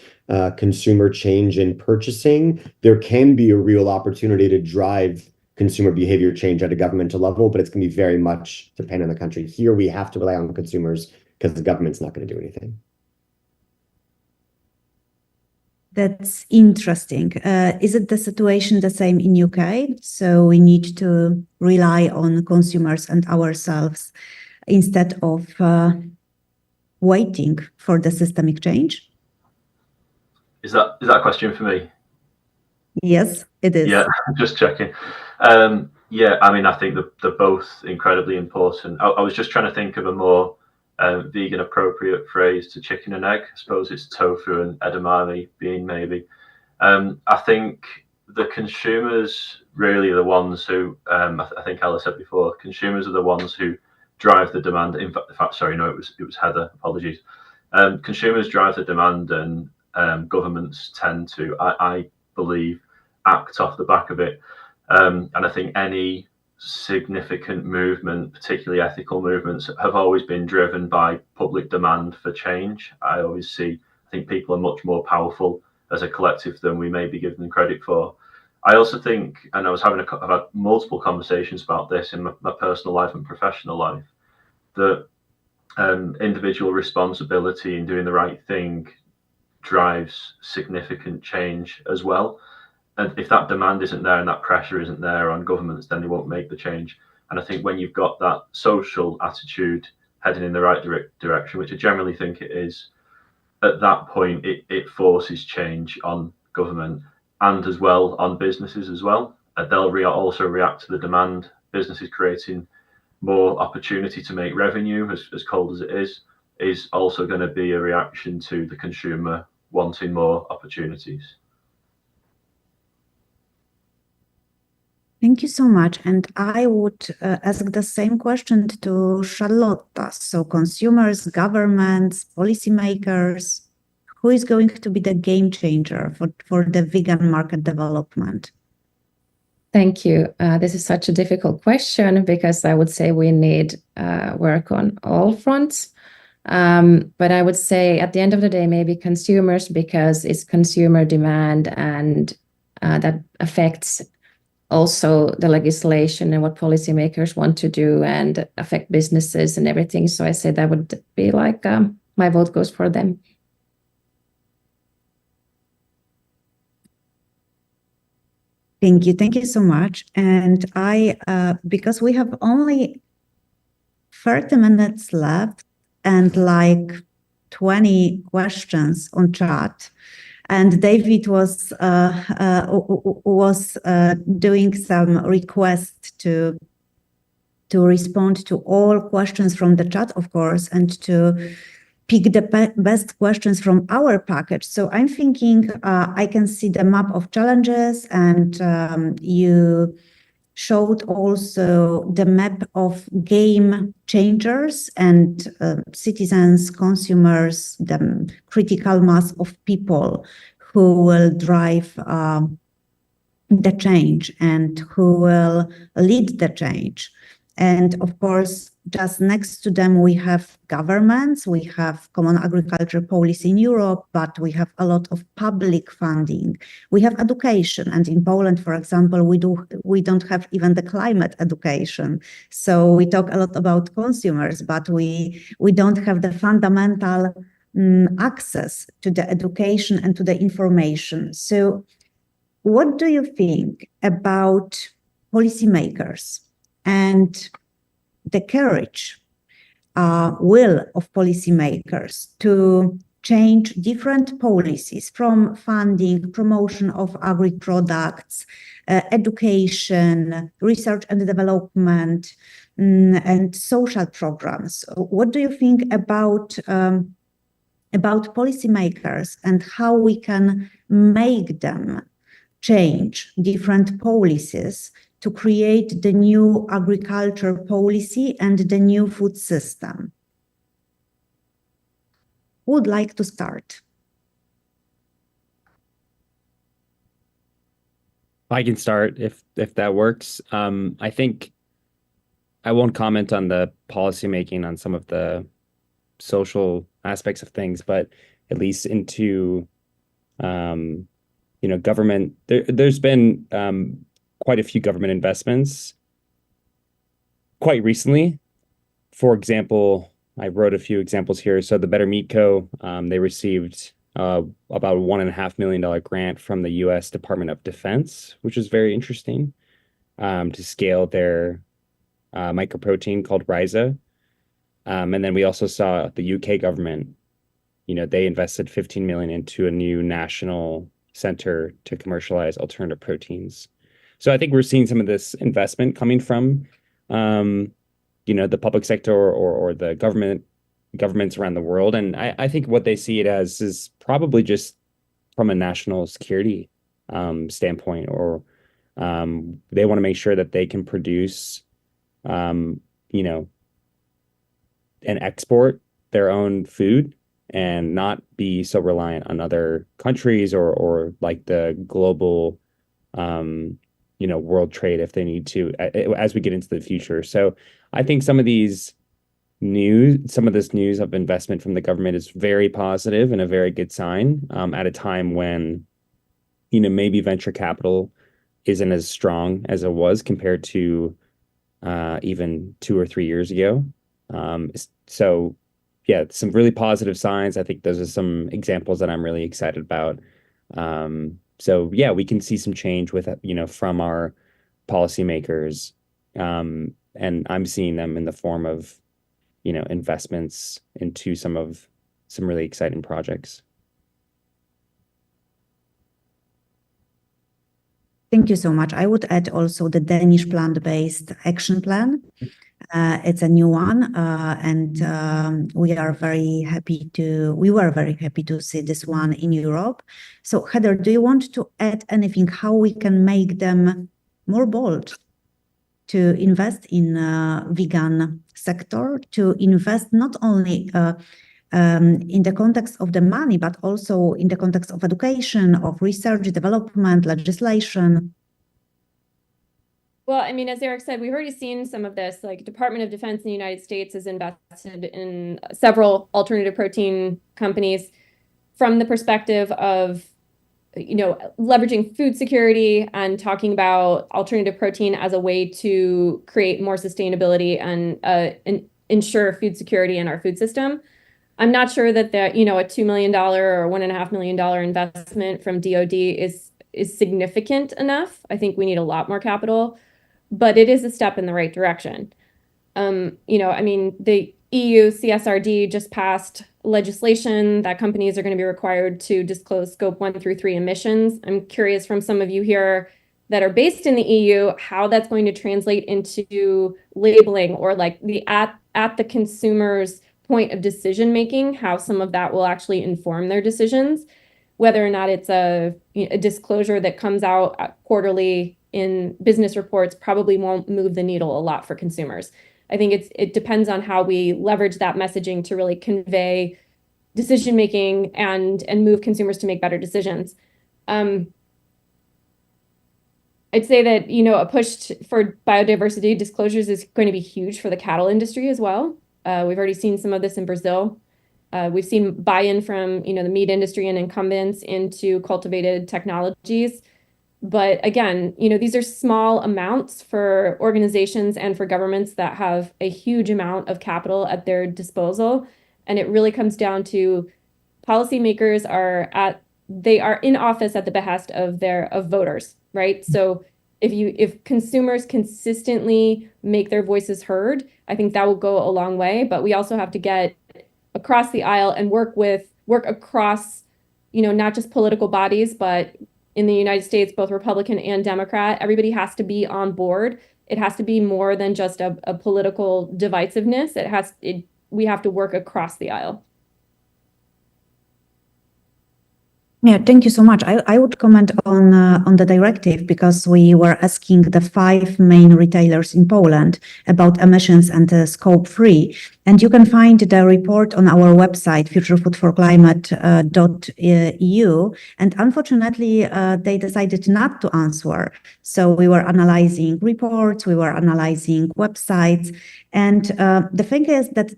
[SPEAKER 7] consumer change in purchasing, there can be a real opportunity to drive consumer behavior change at a governmental level, but it's going to be very much dependent on the country. Here, we have to rely on consumers because the government's not going to do anything.
[SPEAKER 1] That's interesting. Is it the situation the same in UK? So we need to rely on consumers and ourselves instead of waiting for the systemic change?
[SPEAKER 5] Is that a question for me?
[SPEAKER 1] Yes, it is.
[SPEAKER 5] Yeah, just checking. Yeah, I mean, I think they're both incredibly important. I was just trying to think of a more vegan appropriate phrase to chicken and egg. I suppose it's tofu and edamame bean maybe. I think the consumers really are the ones who, I think Ella said before, consumers are the ones who drive the demand. In fact, sorry, no, it was Heather. Apologies. Consumers drive the demand, and governments tend to, I believe, act off the back of it. And I think any significant movement, particularly ethical movements, have always been driven by public demand for change. I think people are much more powerful as a collective than we may be giving them credit for. I also think, and I've had multiple conversations about this in my personal life and professional life, that individual responsibility in doing the right thing drives significant change as well. And if that demand isn't there and that pressure isn't there on governments, then they won't make the change. And I think when you've got that social attitude heading in the right direction, which I generally think it is, at that point, it forces change on government and as well on businesses as well. They'll also react to the demand. Businesses creating more opportunity to make revenue, as cold as it is also going to be a reaction to the consumer wanting more opportunities.
[SPEAKER 1] Thank you so much. And I would ask the same question to Charlotta. So consumers, governments, policymakers, who is going to be the game changer for the vegan market development?
[SPEAKER 6] Thank you. This is such a difficult question because I would say we need work on all fronts. But I would say at the end of the day, maybe consumers, because it's consumer demand and that affects also the legislation and what policymakers want to do and affect businesses and everything. So I say that would be like my vote goes for them.
[SPEAKER 1] Thank you. Thank you so much. And because we have only 30 minutes left and like 20 questions on chat, and David was doing some requests to respond to all questions from the chat, of course, and to pick the best questions from our package. So I'm thinking I can see the map of challenges, and you showed also the map of game changers and citizens, consumers, the critical mass of people who will drive the change and who will lead the change. And of course, just next to them, we have governments, we have common agriculture policy in Europe, but we have a lot of public funding. We have education, and in Poland, for example, we don't have even the climate education. So we talk a lot about consumers, but we don't have the fundamental access to the education and to the information. So what do you think about policymakers and the courage, will of policymakers to change different policies from funding, promotion of agri-products, education, research and development, and social programs? What do you think about policymakers and how we can make them change different policies to create the new agriculture policy and the new food system? Who would like to start?
[SPEAKER 4] I can start if that works. I think I won't comment on the policy making on some of the social aspects of things, but at least into government. There's been quite a few government investments quite recently. For example, I wrote a few examples here. So the Better Meat Co. They received about $1.5 million grant from the U.S. Department of Defense, which is very interesting, to scale their mycoprotein called Rhiza. And then we also saw the UK government, they invested 15 million into a new national center to commercialize alternative proteins. So I think we're seeing some of this investment coming from, the public sector or the governments around the world. And I think what they see it as is probably just from a national security standpoint, or they want to make sure that they can produce, and export their own food and not be so reliant on other countries or like the global, world trade if they need to, as we get into the future. So I think some of this news of investment from the government is very positive and a very good sign, at a time when, maybe venture capital isn't as strong as it was compared to even 2 or 3 years ago. So yeah, some really positive signs. I think those are some examples that I'm really excited about. So yeah, we can see some change with, from our policymakers. And I'm seeing them in the form of, investments into some really exciting projects.
[SPEAKER 1] Thank you so much. I would add also the Danish plant-based action plan. It's a new one, and we were very happy to see this one in Europe. So Heather, do you want to add anything, how we can make them more bold to invest in vegan sector, to invest not only in the context of the money, but also in the context of education, of research, development, legislation?
[SPEAKER 2] Well, I mean, as Erik said, we've already seen some of this, like Department of Defense in the United States has invested in several alternative protein companies from the perspective of, leveraging food security and talking about alternative protein as a way to create more sustainability and ensure food security in our food system. I'm not sure that a $2 million or $1.5 million investment from DoD is significant enough. I think we need a lot more capital, but it is a step in the right direction. The EU CSRD just passed legislation that companies are going to be required to disclose scope 1 through 3 emissions. I'm curious from some of you here that are based in the EU, how that's going to translate into labeling or like at the consumer's point of decision making, how some of that will actually inform their decisions, whether or not it's a disclosure that comes out quarterly in business reports probably won't move the needle a lot for consumers. I think it depends on how we leverage that messaging to really convey decision making and move consumers to make better decisions. I'd say that a push for biodiversity disclosures is going to be huge for the cattle industry as well. We've already seen some of this in Brazil. We've seen buy-in from the meat industry and incumbents into cultivated technologies. But again, these are small amounts for organizations and for governments that have a huge amount of capital at their disposal. And it really comes down to policymakers are in office at the behest of voters, right? So if consumers consistently make their voices heard, I think that will go a long way. But we also have to get across the aisle and work across, not just political bodies, but in the United States, both Republican and Democrat, everybody has to be on board. It has to be more than just a political divisiveness. We have to work across the aisle.
[SPEAKER 1] Yeah, thank you so much. I would comment on the directive because we were asking the 5 main retailers in Poland about emissions and scope 3. And you can find the report on our website, futurefoodforclimate.eu. And unfortunately, they decided not to answer. So we were analyzing reports, we were analyzing websites. And the thing is that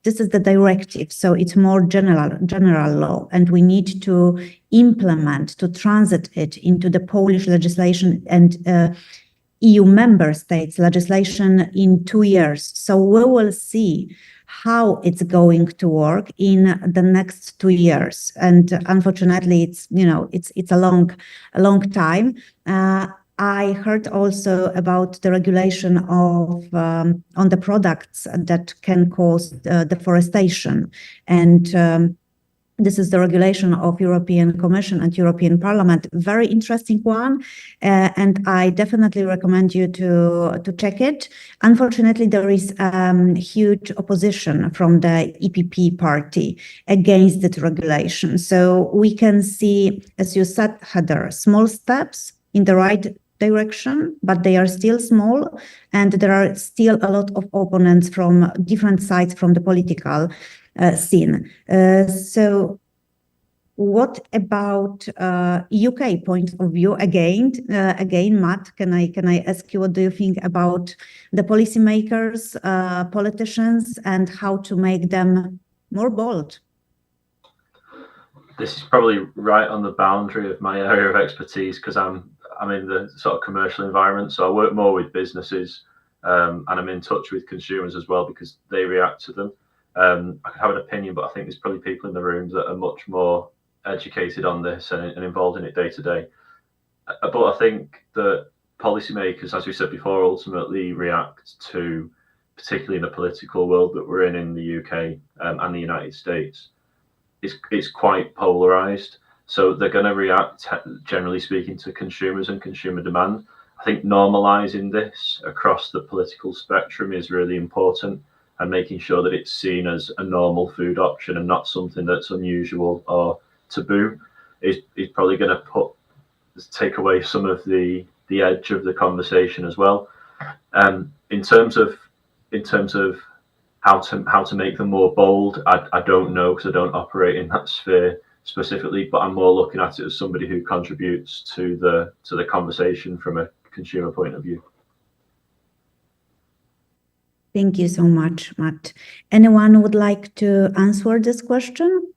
[SPEAKER 1] this is the directive, so it's more general law, and we need to transit it into the Polish legislation and EU member states legislation in 2 years. So we will see how it's going to work in the next 2 years. And unfortunately, it's a long time. I heard also about the regulation of on the products that can cause deforestation, and this is the regulation of European Commission and European Parliament. Very interesting one, and I definitely recommend you to check it. Unfortunately, there is huge opposition from the EPP party against that regulation. So we can see, as you said, Heather, small steps in the right direction, but they are still small, and there are still a lot of opponents from different sides from the political scene. So what about UK point of view? Again, Matt, can I ask you, what do you think about the policymakers, politicians, and how to make them more bold?
[SPEAKER 5] This is probably right on the boundary of my area of expertise because I'm in the sort of commercial environment, so I work more with businesses, and I'm in touch with consumers as well because they react to them. I could have an opinion, but I think there's probably people in the room that are much more educated on this and involved in it day to day. But I think that policymakers, as we said before, ultimately react to, particularly in the political world that we're in the UK and the United States, it's quite polarized. So they're going to react, generally speaking, to consumers and consumer demand. I think normalizing this across the political spectrum is really important, and making sure that it's seen as a normal food option and not something that's unusual or taboo is probably going to take away some of the edge of the conversation as well. In terms of how to make them more bold, I don't know because I don't operate in that sphere specifically, but I'm more looking at it as somebody who contributes to the conversation from a consumer point of view.
[SPEAKER 1] Thank you so much, Matt. Anyone would like to answer this question?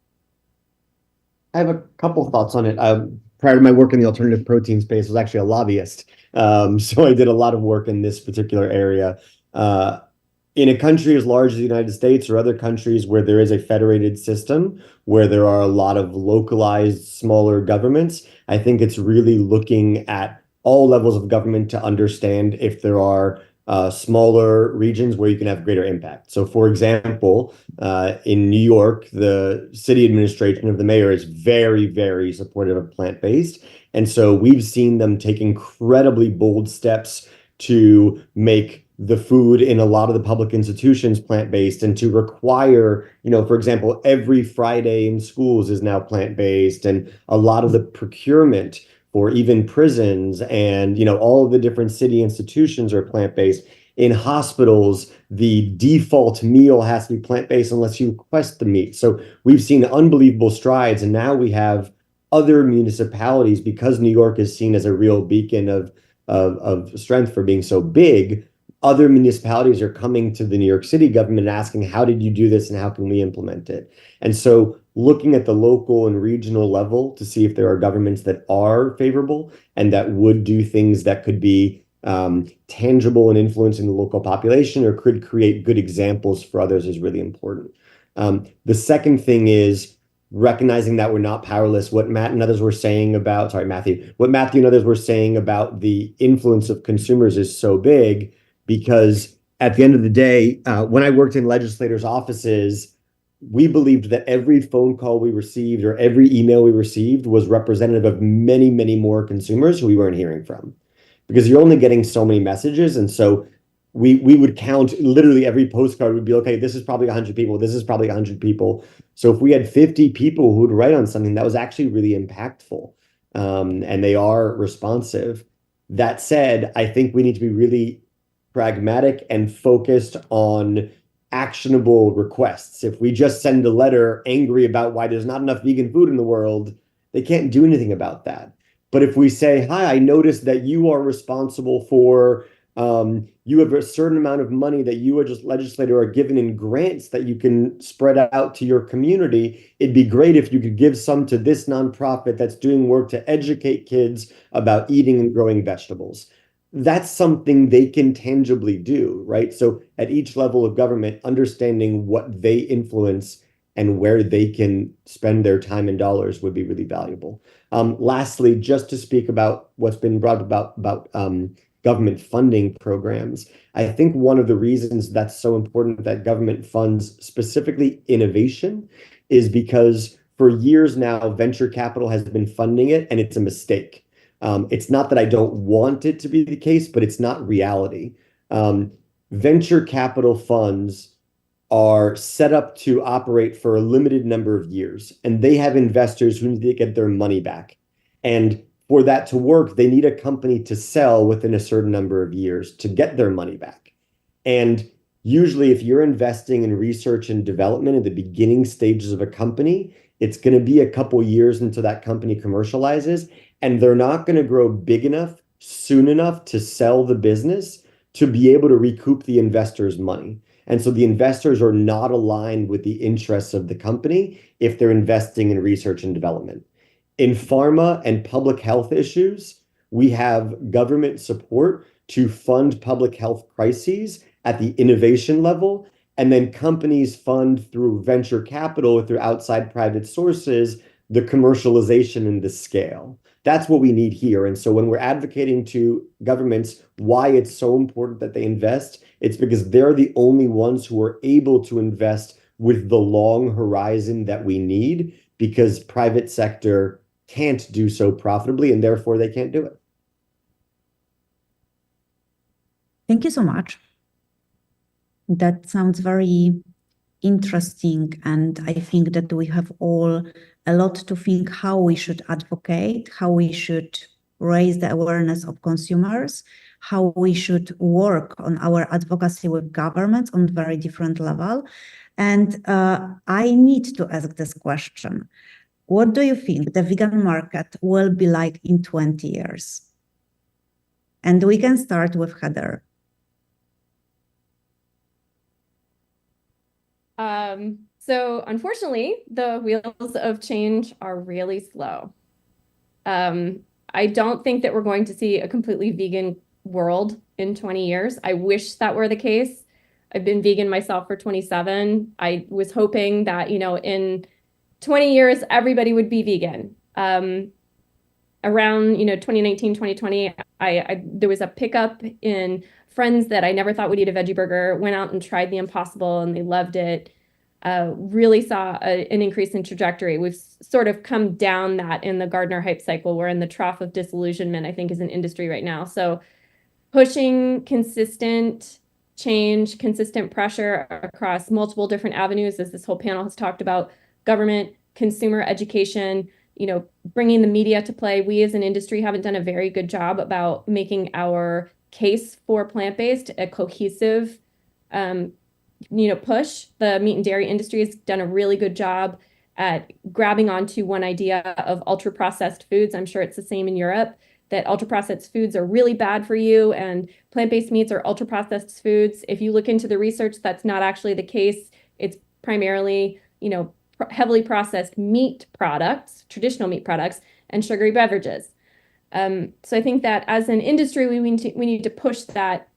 [SPEAKER 7] I have a couple thoughts on it. Prior to my work in the alternative protein space, I was actually a lobbyist. So I did a lot of work in this particular area. In a country as large as the United States or other countries where there is a federated system, where there are a lot of localized smaller governments, I think it's really looking at all levels of government to understand if there are smaller regions where you can have greater impact. So for example, in New York, the city administration of the mayor is very, very supportive of plant-based. And so we've seen them take incredibly bold steps to make the food in a lot of the public institutions plant-based, and to require, for example, every Friday in schools is now plant-based, and a lot of the procurement for even prisons and, all of the different city institutions are plant-based. In hospitals, the default meal has to be plant-based unless you request the meat. So we've seen unbelievable strides, and now we have other municipalities, because New York is seen as a real beacon of strength for being so big. Other municipalities are coming to the New York City government asking, how did you do this and how can we implement it? And so looking at the local and regional level to see if there are governments that are favorable and that would do things that could be tangible and influencing the local population or could create good examples for others is really important. The second thing is recognizing that we're not powerless. What Matt and others were saying about, what Matthew and others were saying about the influence of consumers is so big, because at the end of the day, when I worked in legislators' offices, we believed that every phone call we received or every email we received was representative of many, many more consumers who we weren't hearing from, because you're only getting so many messages. And so we would count literally every postcard would be, okay, this is probably 100 people. This is probably 100 people. So if we had 50 people who would write on something that was actually really impactful, and they are responsive. That said, I think we need to be really pragmatic and focused on actionable requests. If we just send a letter angry about why there's not enough vegan food in the world, they can't do anything about that. But if we say, hi, I noticed that you are responsible for, you have a certain amount of money that you as a legislator are given in grants that you can spread out to your community. It'd be great if you could give some to this nonprofit that's doing work to educate kids about eating and growing vegetables. That's something they can tangibly do, right? So at each level of government, understanding what they influence and where they can spend their time and dollars would be really valuable. Lastly, just to speak about what's been brought about government funding programs, I think one of the reasons that's so important that government funds specifically innovation is because for years now, venture capital has been funding it, and it's a mistake. It's not that I don't want it to be the case, but it's not reality. Venture capital funds are set up to operate for a limited number of years, and they have investors who need to get their money back. And for that to work, they need a company to sell within a certain number of years to get their money back. And usually, if you're investing in research and development in the beginning stages of a company, it's going to be a couple years until that company commercializes, and they're not going to grow big enough soon enough to sell the business to be able to recoup the investors' money. And so the investors are not aligned with the interests of the company if they're investing in research and development. In pharma and public health issues, we have government support to fund public health crises at the innovation level, and then companies fund through venture capital or through outside private sources, the commercialization and the scale. That's what we need here. And so when we're advocating to governments why it's so important that they invest, it's because they're the only ones who are able to invest with the long horizon that we need, because private sector can't do so profitably, and therefore they can't do it.
[SPEAKER 1] Thank you so much. That sounds very interesting, and I think that we have all a lot to think how we should advocate, how we should raise the awareness of consumers, how we should work on our advocacy with governments on very different level. And I need to ask this question. What do you think the vegan market will be like in 20 years? And we can start with Heather.
[SPEAKER 2] So unfortunately, the wheels of change are really slow. I don't think that we're going to see a completely vegan world in 20 years. I wish that were the case. I've been vegan myself for 27. I was hoping that, in 20 years, everybody would be vegan. Around, 2019, 2020, there was a pickup in friends that I never thought would eat a veggie burger, went out and tried the Impossible and they loved it. Really saw an increase in trajectory. We've sort of come down that in the Gardner hype cycle. We're in the trough of disillusionment, I think, as an industry right now. So pushing consistent change, consistent pressure across multiple different avenues, as this whole panel has talked about, government, consumer education, bringing the media to play. We as an industry haven't done a very good job about making our case for plant-based a cohesive push. The meat and dairy industry has done a really good job at grabbing onto one idea of ultra-processed foods. I'm sure it's the same in Europe, that ultra-processed foods are really bad for you and plant-based meats are ultra-processed foods. If you look into the research, that's not actually the case. It's primarily, heavily processed meat products, traditional meat products, and sugary beverages. So I think that as an industry, we need to push that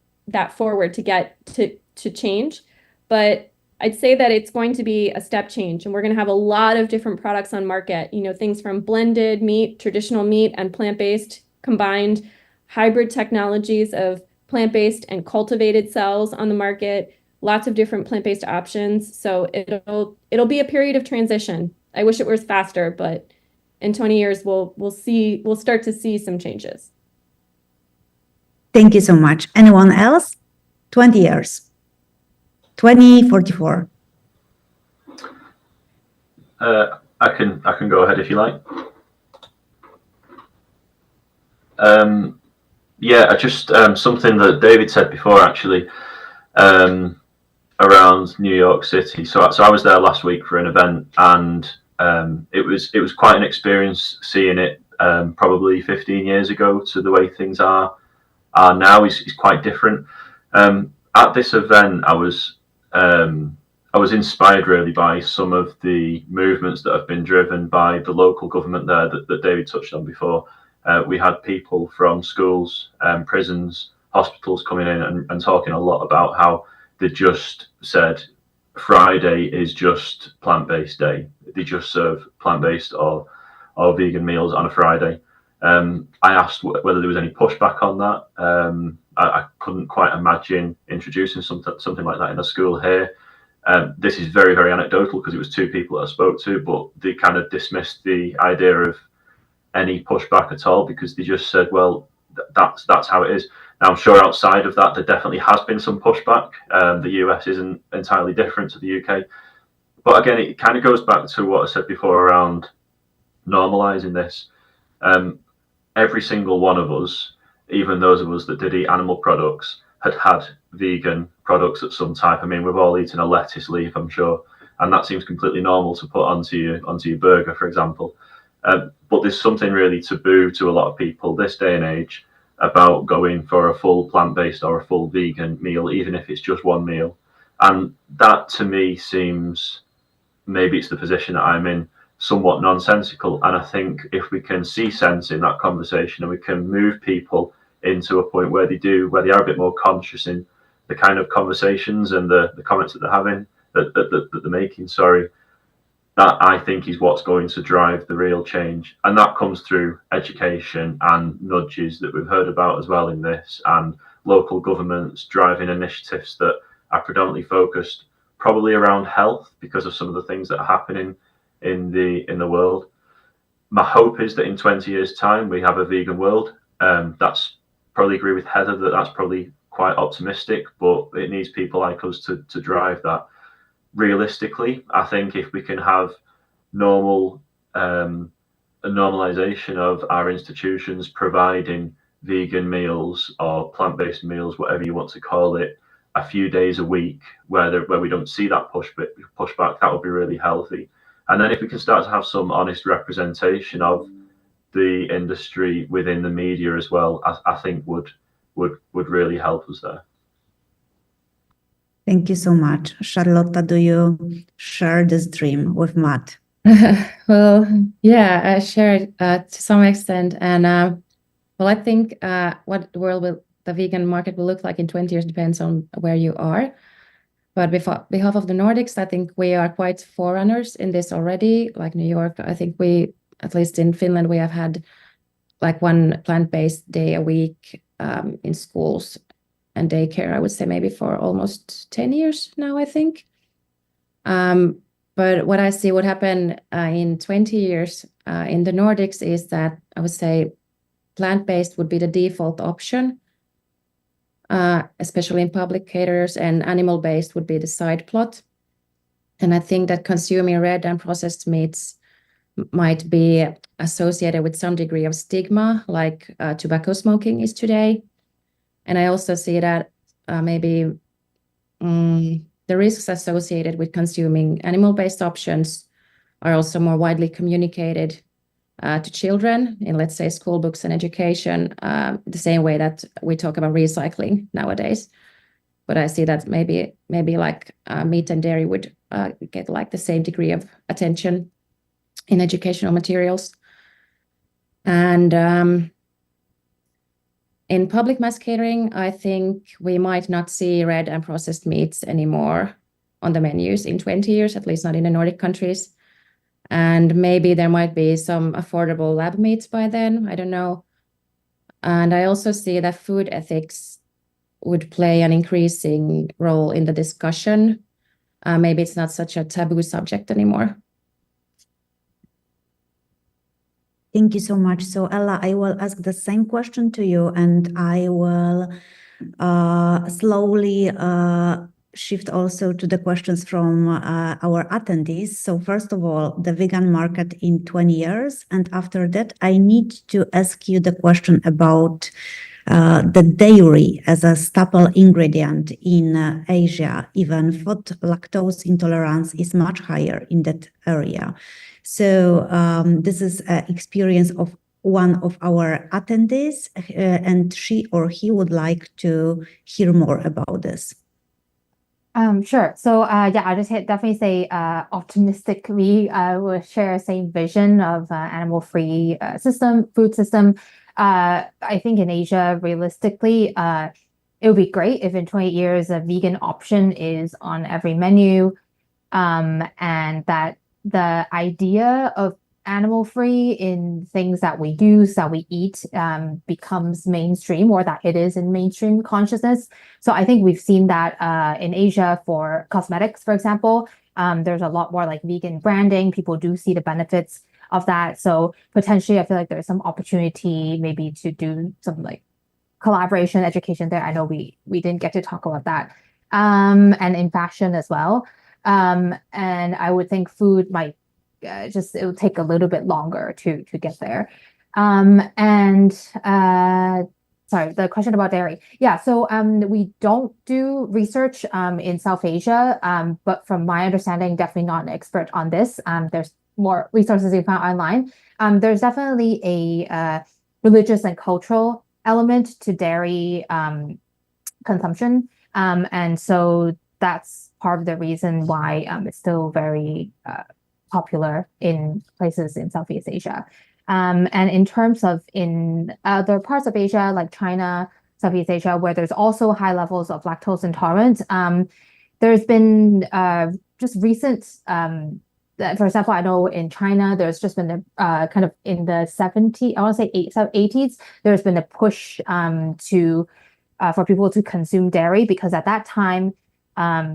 [SPEAKER 2] forward to get to change. But I'd say that it's going to be a step change, and we're going to have a lot of different products on market, things from blended meat, traditional meat, and plant-based, combined hybrid technologies of plant-based and cultivated cells on the market, lots of different plant-based options. So it'll be a period of transition. I wish it was faster, but in 20 years, we'll start to see some changes.
[SPEAKER 1] Thank you so much. Anyone else? 20 years. 2044.
[SPEAKER 5] I can go ahead if you like. Yeah, I just something that David said before actually around New York City. So I was there last week for an event, and it was quite an experience seeing it. Probably 15 years ago to the way things are now is quite different. At this event, I was inspired really by some of the movements that have been driven by the local government there that David touched on before. We had people from schools, prisons, hospitals coming in and talking a lot about how they just said Friday is just plant-based day. They just serve plant-based or vegan meals on a Friday. I asked whether there was any pushback on that. I couldn't quite imagine introducing something like that in a school here. This is very, very anecdotal because it was two people that I spoke to, but they kind of dismissed the idea of any pushback at all because they just said, well, that's how it is. Now, I'm sure outside of that, there definitely has been some pushback. The US isn't entirely different to the UK. But again, it kind of goes back to what I said before around normalizing this. Every single one of us, even those of us that did eat animal products, had vegan products of some type. I mean, we've all eaten a lettuce leaf, I'm sure, and that seems completely normal to put onto your burger, for example. But there's something really taboo to a lot of people this day and age about going for a full plant-based or a full vegan meal, even if it's just one meal. And that to me seems, maybe it's the position that I'm in, somewhat nonsensical. And I think if we can see sense in that conversation and we can move people into a point where they are a bit more conscious in the kind of conversations and the comments that they're having, that they're making, that I think is what's going to drive the real change. And that comes through education and nudges that we've heard about as well in this, and local governments driving initiatives that are predominantly focused probably around health because of some of the things that are happening in the world. My hope is that in 20 years' time we have a vegan world. That's probably agree with Heather that's probably quite optimistic, but it needs people like us to drive that. Realistically, I think if we can have a normalization of our institutions providing vegan meals or plant-based meals, whatever you want to call it, a few days a week where we don't see that pushback, that would be really healthy. And then if we can start to have some honest representation of the industry within the media as well, I think would really help us there.
[SPEAKER 1] Thank you so much. Charlotta, do you share this dream with Matt?
[SPEAKER 6] Well, yeah, I share it to some extent. And well, I think what the vegan market will look like in 20 years depends on where you are. But on behalf of the Nordics, I think we are quite forerunners in this already. Like New York, I think we, at least in Finland, we have had like one plant-based day a week in schools and daycare, I would say maybe for almost 10 years now, I think. But what I see would happen in 20 years in the Nordics is that I would say plant-based would be the default option, especially in public caterers, and animal-based would be the side plot. And I think that consuming red and processed meats might be associated with some degree of stigma, like tobacco smoking is today. And I also see that maybe the risks associated with consuming animal-based options are also more widely communicated to children in, let's say, school books and education, the same way that we talk about recycling nowadays. But I see that maybe like meat and dairy would get like the same degree of attention in educational materials. And in public mass catering, I think we might not see red and processed meats anymore on the menus in 20 years, at least not in the Nordic countries. And maybe there might be some affordable lab meats by then, I don't know. And I also see that food ethics would play an increasing role in the discussion. Maybe it's not such a taboo subject anymore.
[SPEAKER 1] Thank you so much. So Ella, I will ask the same question to you, and I will slowly shift also to the questions from our attendees. So first of all, the vegan market in 20 years. And after that, I need to ask you the question about the dairy as a staple ingredient in Asia. Even food lactose intolerance is much higher in that area. So this is an experience of one of our attendees, and she or he would like to hear more about this.
[SPEAKER 3] Sure. So yeah, I'll just definitely say optimistically, I will share the same vision of animal-free food system. I think in Asia, realistically, it would be great if in 20 years a vegan option is on every menu, and that the idea of animal-free in things that we use, that we eat, becomes mainstream, or that it is in mainstream consciousness. So I think we've seen that in Asia for cosmetics, for example. There's a lot more like vegan branding. People do see the benefits of that. So potentially, I feel like there's some opportunity maybe to do some like collaboration, education there. I know we didn't get to talk about that. And in fashion as well. And I would think food might it will take a little bit longer to get there. Sorry, the question about dairy. Yeah, so we don't do research in South Asia, but from my understanding, definitely not an expert on this. There's more resources you found online. There's definitely a religious and cultural element to dairy consumption. And so that's part of the reason why it's still very popular in places in Southeast Asia. And in terms of in other parts of Asia, like China, Southeast Asia, where there's also high levels of lactose intolerance, there's been just recent, for example, I know in China, there's just been a kind of in the 70s, I want to say 80s, there's been a push for people to consume dairy, because at that time,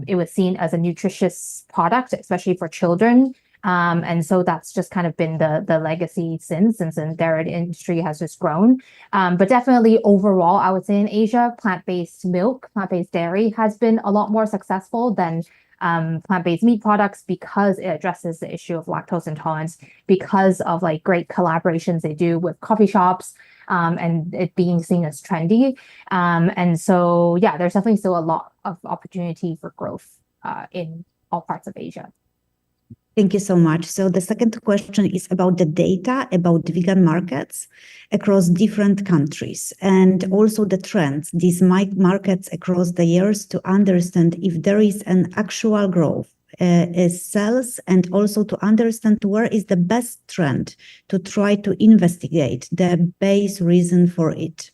[SPEAKER 3] it was seen as a nutritious product, especially for children. And so that's just kind of been the legacy since the dairy industry has just grown. But definitely overall, I would say in Asia, plant-based milk, plant-based dairy has been a lot more successful than plant-based meat products, because it addresses the issue of lactose intolerance, because of like great collaborations they do with coffee shops, and it being seen as trendy. And so, yeah, there's definitely still a lot of opportunity for growth in all parts of Asia.
[SPEAKER 1] Thank you so much. So the second question is about the data about vegan markets across different countries, and also the trends, these markets across the years, to understand if there is an actual growth is sales, and also to understand where is the best trend to try to investigate the base reason for it.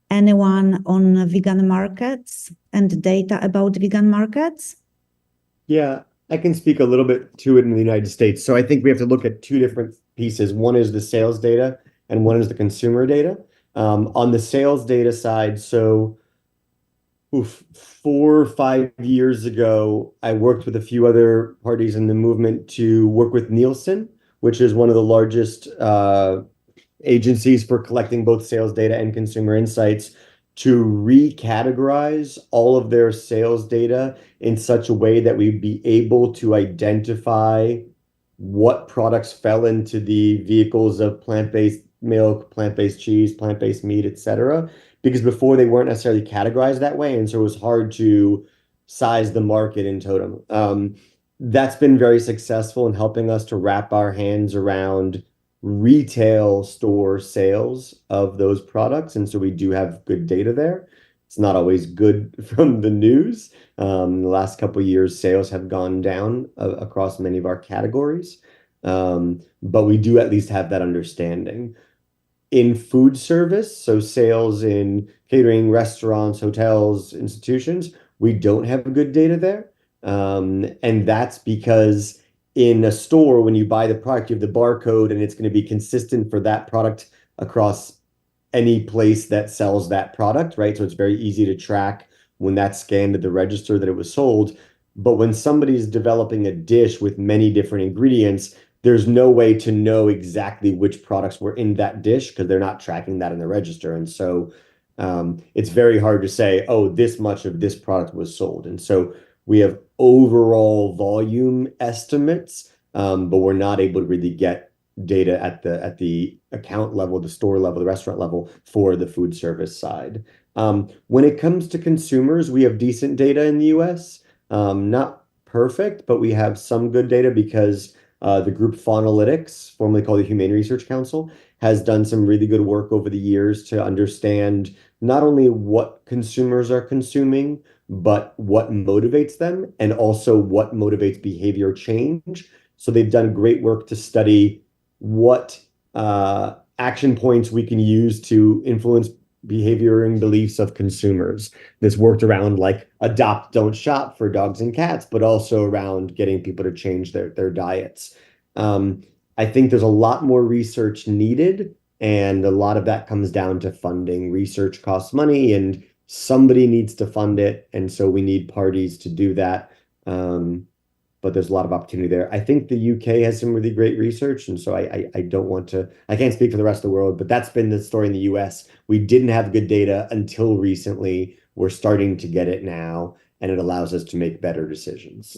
[SPEAKER 1] Anyone on vegan markets and data about vegan markets?
[SPEAKER 7] Yeah, I can speak a little bit to it in the United States. So I think we have to look at two different pieces. One is the sales data and one is the consumer data. On the sales data side, so 4 or 5 years ago, I worked with a few other parties in the movement to work with Nielsen, which is one of the largest agencies for collecting both sales data and consumer insights, to recategorize all of their sales data in such a way that we'd be able to identify what products fell into the vehicles of plant-based milk, plant-based cheese, plant-based meat, etc. Because before they weren't necessarily categorized that way, and so it was hard to size the market in totem. That's been very successful in helping us to wrap our hands around retail store sales of those products, and so we do have good data there. It's not always good from the news. The last couple of years, sales have gone down across many of our categories, but we do at least have that understanding. In food service, so sales in catering, restaurants, hotels, institutions, we don't have good data there, and that's because in a store, when you buy the product, you have the barcode, and it's going to be consistent for that product across any place that sells that product, right? So it's very easy to track when that's scanned at the register that it was sold. But when somebody's developing a dish with many different ingredients, there's no way to know exactly which products were in that dish because they're not tracking that in the register. And so it's very hard to say, oh, this much of this product was sold. And so we have overall volume estimates, but we're not able to really get data at the account level, the store level, the restaurant level for the food service side. When it comes to consumers, we have decent data in the US. Not perfect, but we have some good data because the group Faunalytics, formerly called the Humane Research Council, has done some really good work over the years to understand not only what consumers are consuming, but what motivates them and also what motivates behavior change. So they've done great work to study what action points we can use to influence behavior and beliefs of consumers. This worked around like adopt, don't shop for dogs and cats, but also around getting people to change their diets. I think there's a lot more research needed, and a lot of that comes down to funding. Research costs money, and somebody needs to fund it, and so we need parties to do that. But there's a lot of opportunity there. I think the UK has some really great research, and so I don't want to, I can't speak for the rest of the world, but that's been the story in the US. We didn't have good data until recently. We're starting to get it now, and it allows us to make better decisions.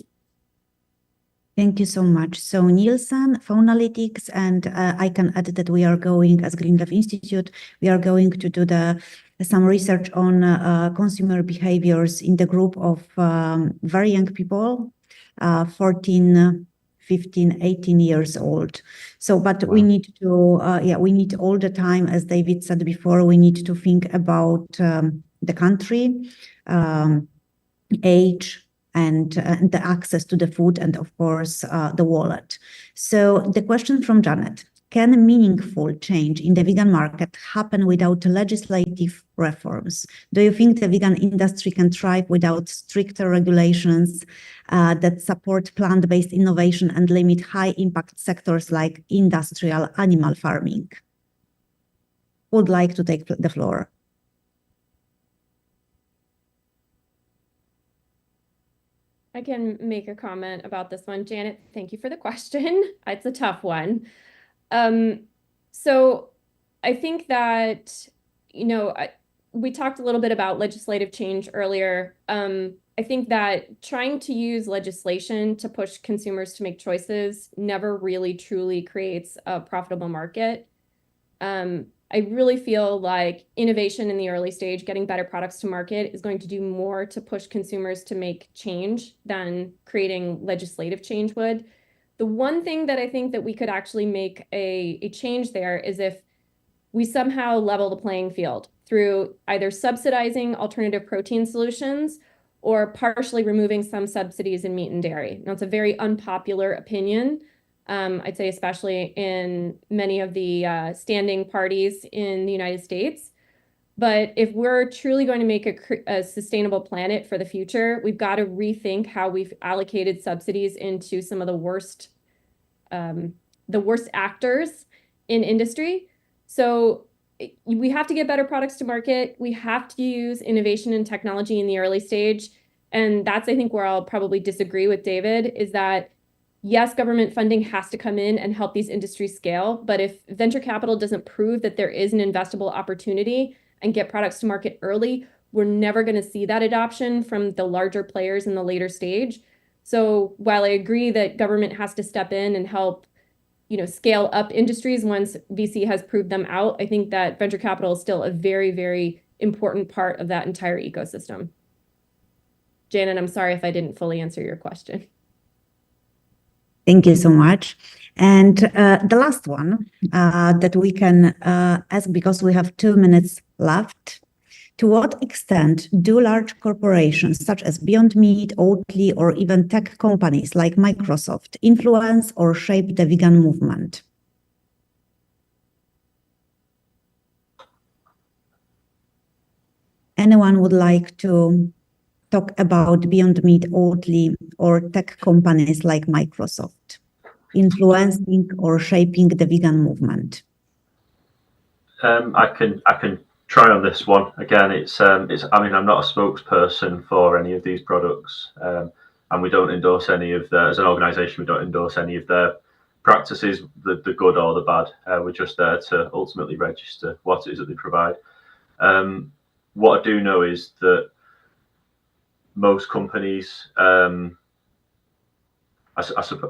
[SPEAKER 1] Thank you so much. So Nielsen, Faunalytics, and I can add that we are going, as Green Left Institute, we are going to do some research on consumer behaviors in the group of very young people, 14, 15, 18 years old. So, but
[SPEAKER 7] Wow.
[SPEAKER 1] we need to, we need all the time, as David said before, we need to think about the country, age, and the access to the food, and of course, the wallet. So the question from Janet: can meaningful change in the vegan market happen without legislative reforms? Do you think the vegan industry can thrive without stricter regulations that support plant-based innovation and limit high-impact sectors like industrial animal farming? Who would like to take the floor?
[SPEAKER 2] I can make a comment about this one. Janet, thank you for the question. It's a tough one. So I think that, we talked a little bit about legislative change earlier. I think that trying to use legislation to push consumers to make choices never really truly creates a profitable market. I really feel like innovation in the early stage, getting better products to market, is going to do more to push consumers to make change than creating legislative change would. The one thing that I think that we could actually make a change there is if we somehow level the playing field through either subsidizing alternative protein solutions or partially removing some subsidies in meat and dairy. Now, it's a very unpopular opinion, I'd say, especially in many of the standing parties in the United States. But if we're truly going to make a sustainable planet for the future, we've got to rethink how we've allocated subsidies into some of the worst actors in industry. So we have to get better products to market. We have to use innovation and technology in the early stage. And that's, I think, where I'll probably disagree with David, is that yes, government funding has to come in and help these industries scale. But if venture capital doesn't prove that there is an investable opportunity and get products to market early, we're never going to see that adoption from the larger players in the later stage. So while I agree that government has to step in and help, scale up industries once VC has proved them out, I think that venture capital is still a very, very important part of that entire ecosystem. Janet, I'm sorry if I didn't fully answer your question.
[SPEAKER 1] Thank you so much. And the last one that we can ask, because we have 2 minutes left: to what extent do large corporations such as Beyond Meat, Oatly, or even tech companies like Microsoft influence or shape the vegan movement? Anyone would like to talk about Beyond Meat, Oatly, or tech companies like Microsoft influencing or shaping the vegan movement?
[SPEAKER 5] I can try on this one. Again, it's I mean, I'm not a spokesperson for any of these products, and we don't endorse any of their, as an organization, we don't endorse any of their practices, the good or the bad. We're just there to ultimately register what it is that they provide. What I do know is that most companies, I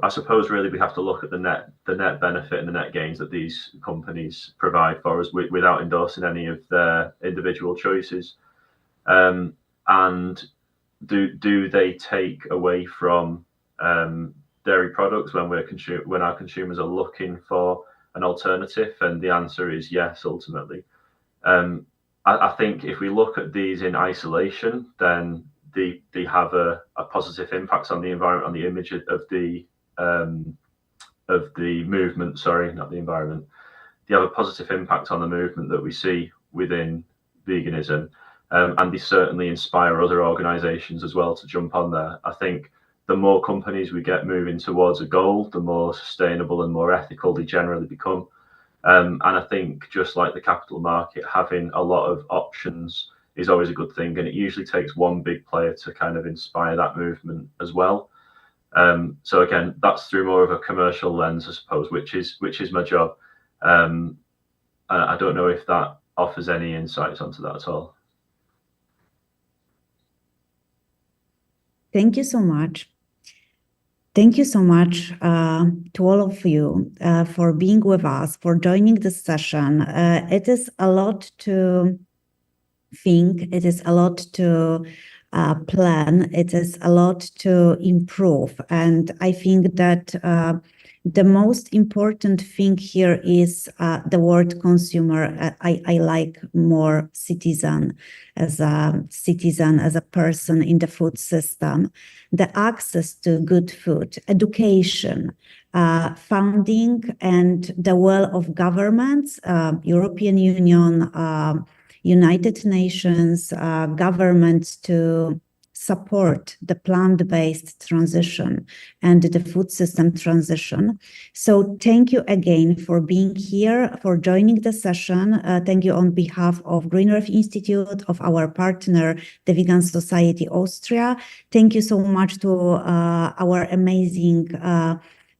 [SPEAKER 5] suppose really we have to look at the net benefit and the net gains that these companies provide for us without endorsing any of their individual choices. And do they take away from dairy products when our consumers are looking for an alternative? And the answer is yes, ultimately. I think if we look at these in isolation, then they have a positive impact on the environment, on the image of the movement. Sorry, not the environment. They have a positive impact on the movement that we see within veganism, and they certainly inspire other organisations as well to jump on there. I think the more companies we get moving towards a goal, the more sustainable and more ethical they generally become. And I think just like the capital market, having a lot of options is always a good thing, and it usually takes one big player to kind of inspire that movement as well. So again, that's through more of a commercial lens, I suppose, which is my job. I don't know if that offers any insights onto that at all.
[SPEAKER 1] Thank you so much. Thank you so much to all of you for being with us, for joining this session. It is a lot to think, it is a lot to plan, it is a lot to improve. And I think that the most important thing here is the word consumer. I like more citizen, as a person in the food system. The access to good food, education, funding, and the will of governments, European Union, United Nations, governments to support the plant-based transition and the food system transition. So thank you again for being here, for joining the session. Thank you on behalf of Green Earth Institute, of our partner, the Vegan Society Austria. Thank you so much to our amazing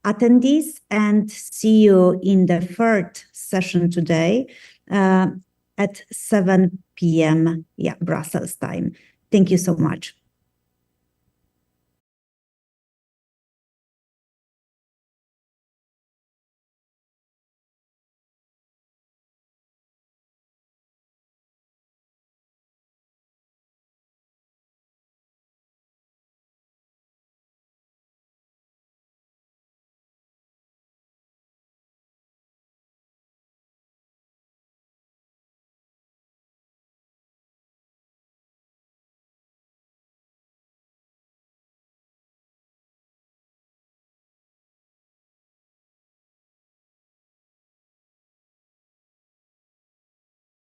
[SPEAKER 1] attendees, and see you in the third session today at 7 p.m. Brussels time. Thank you so much.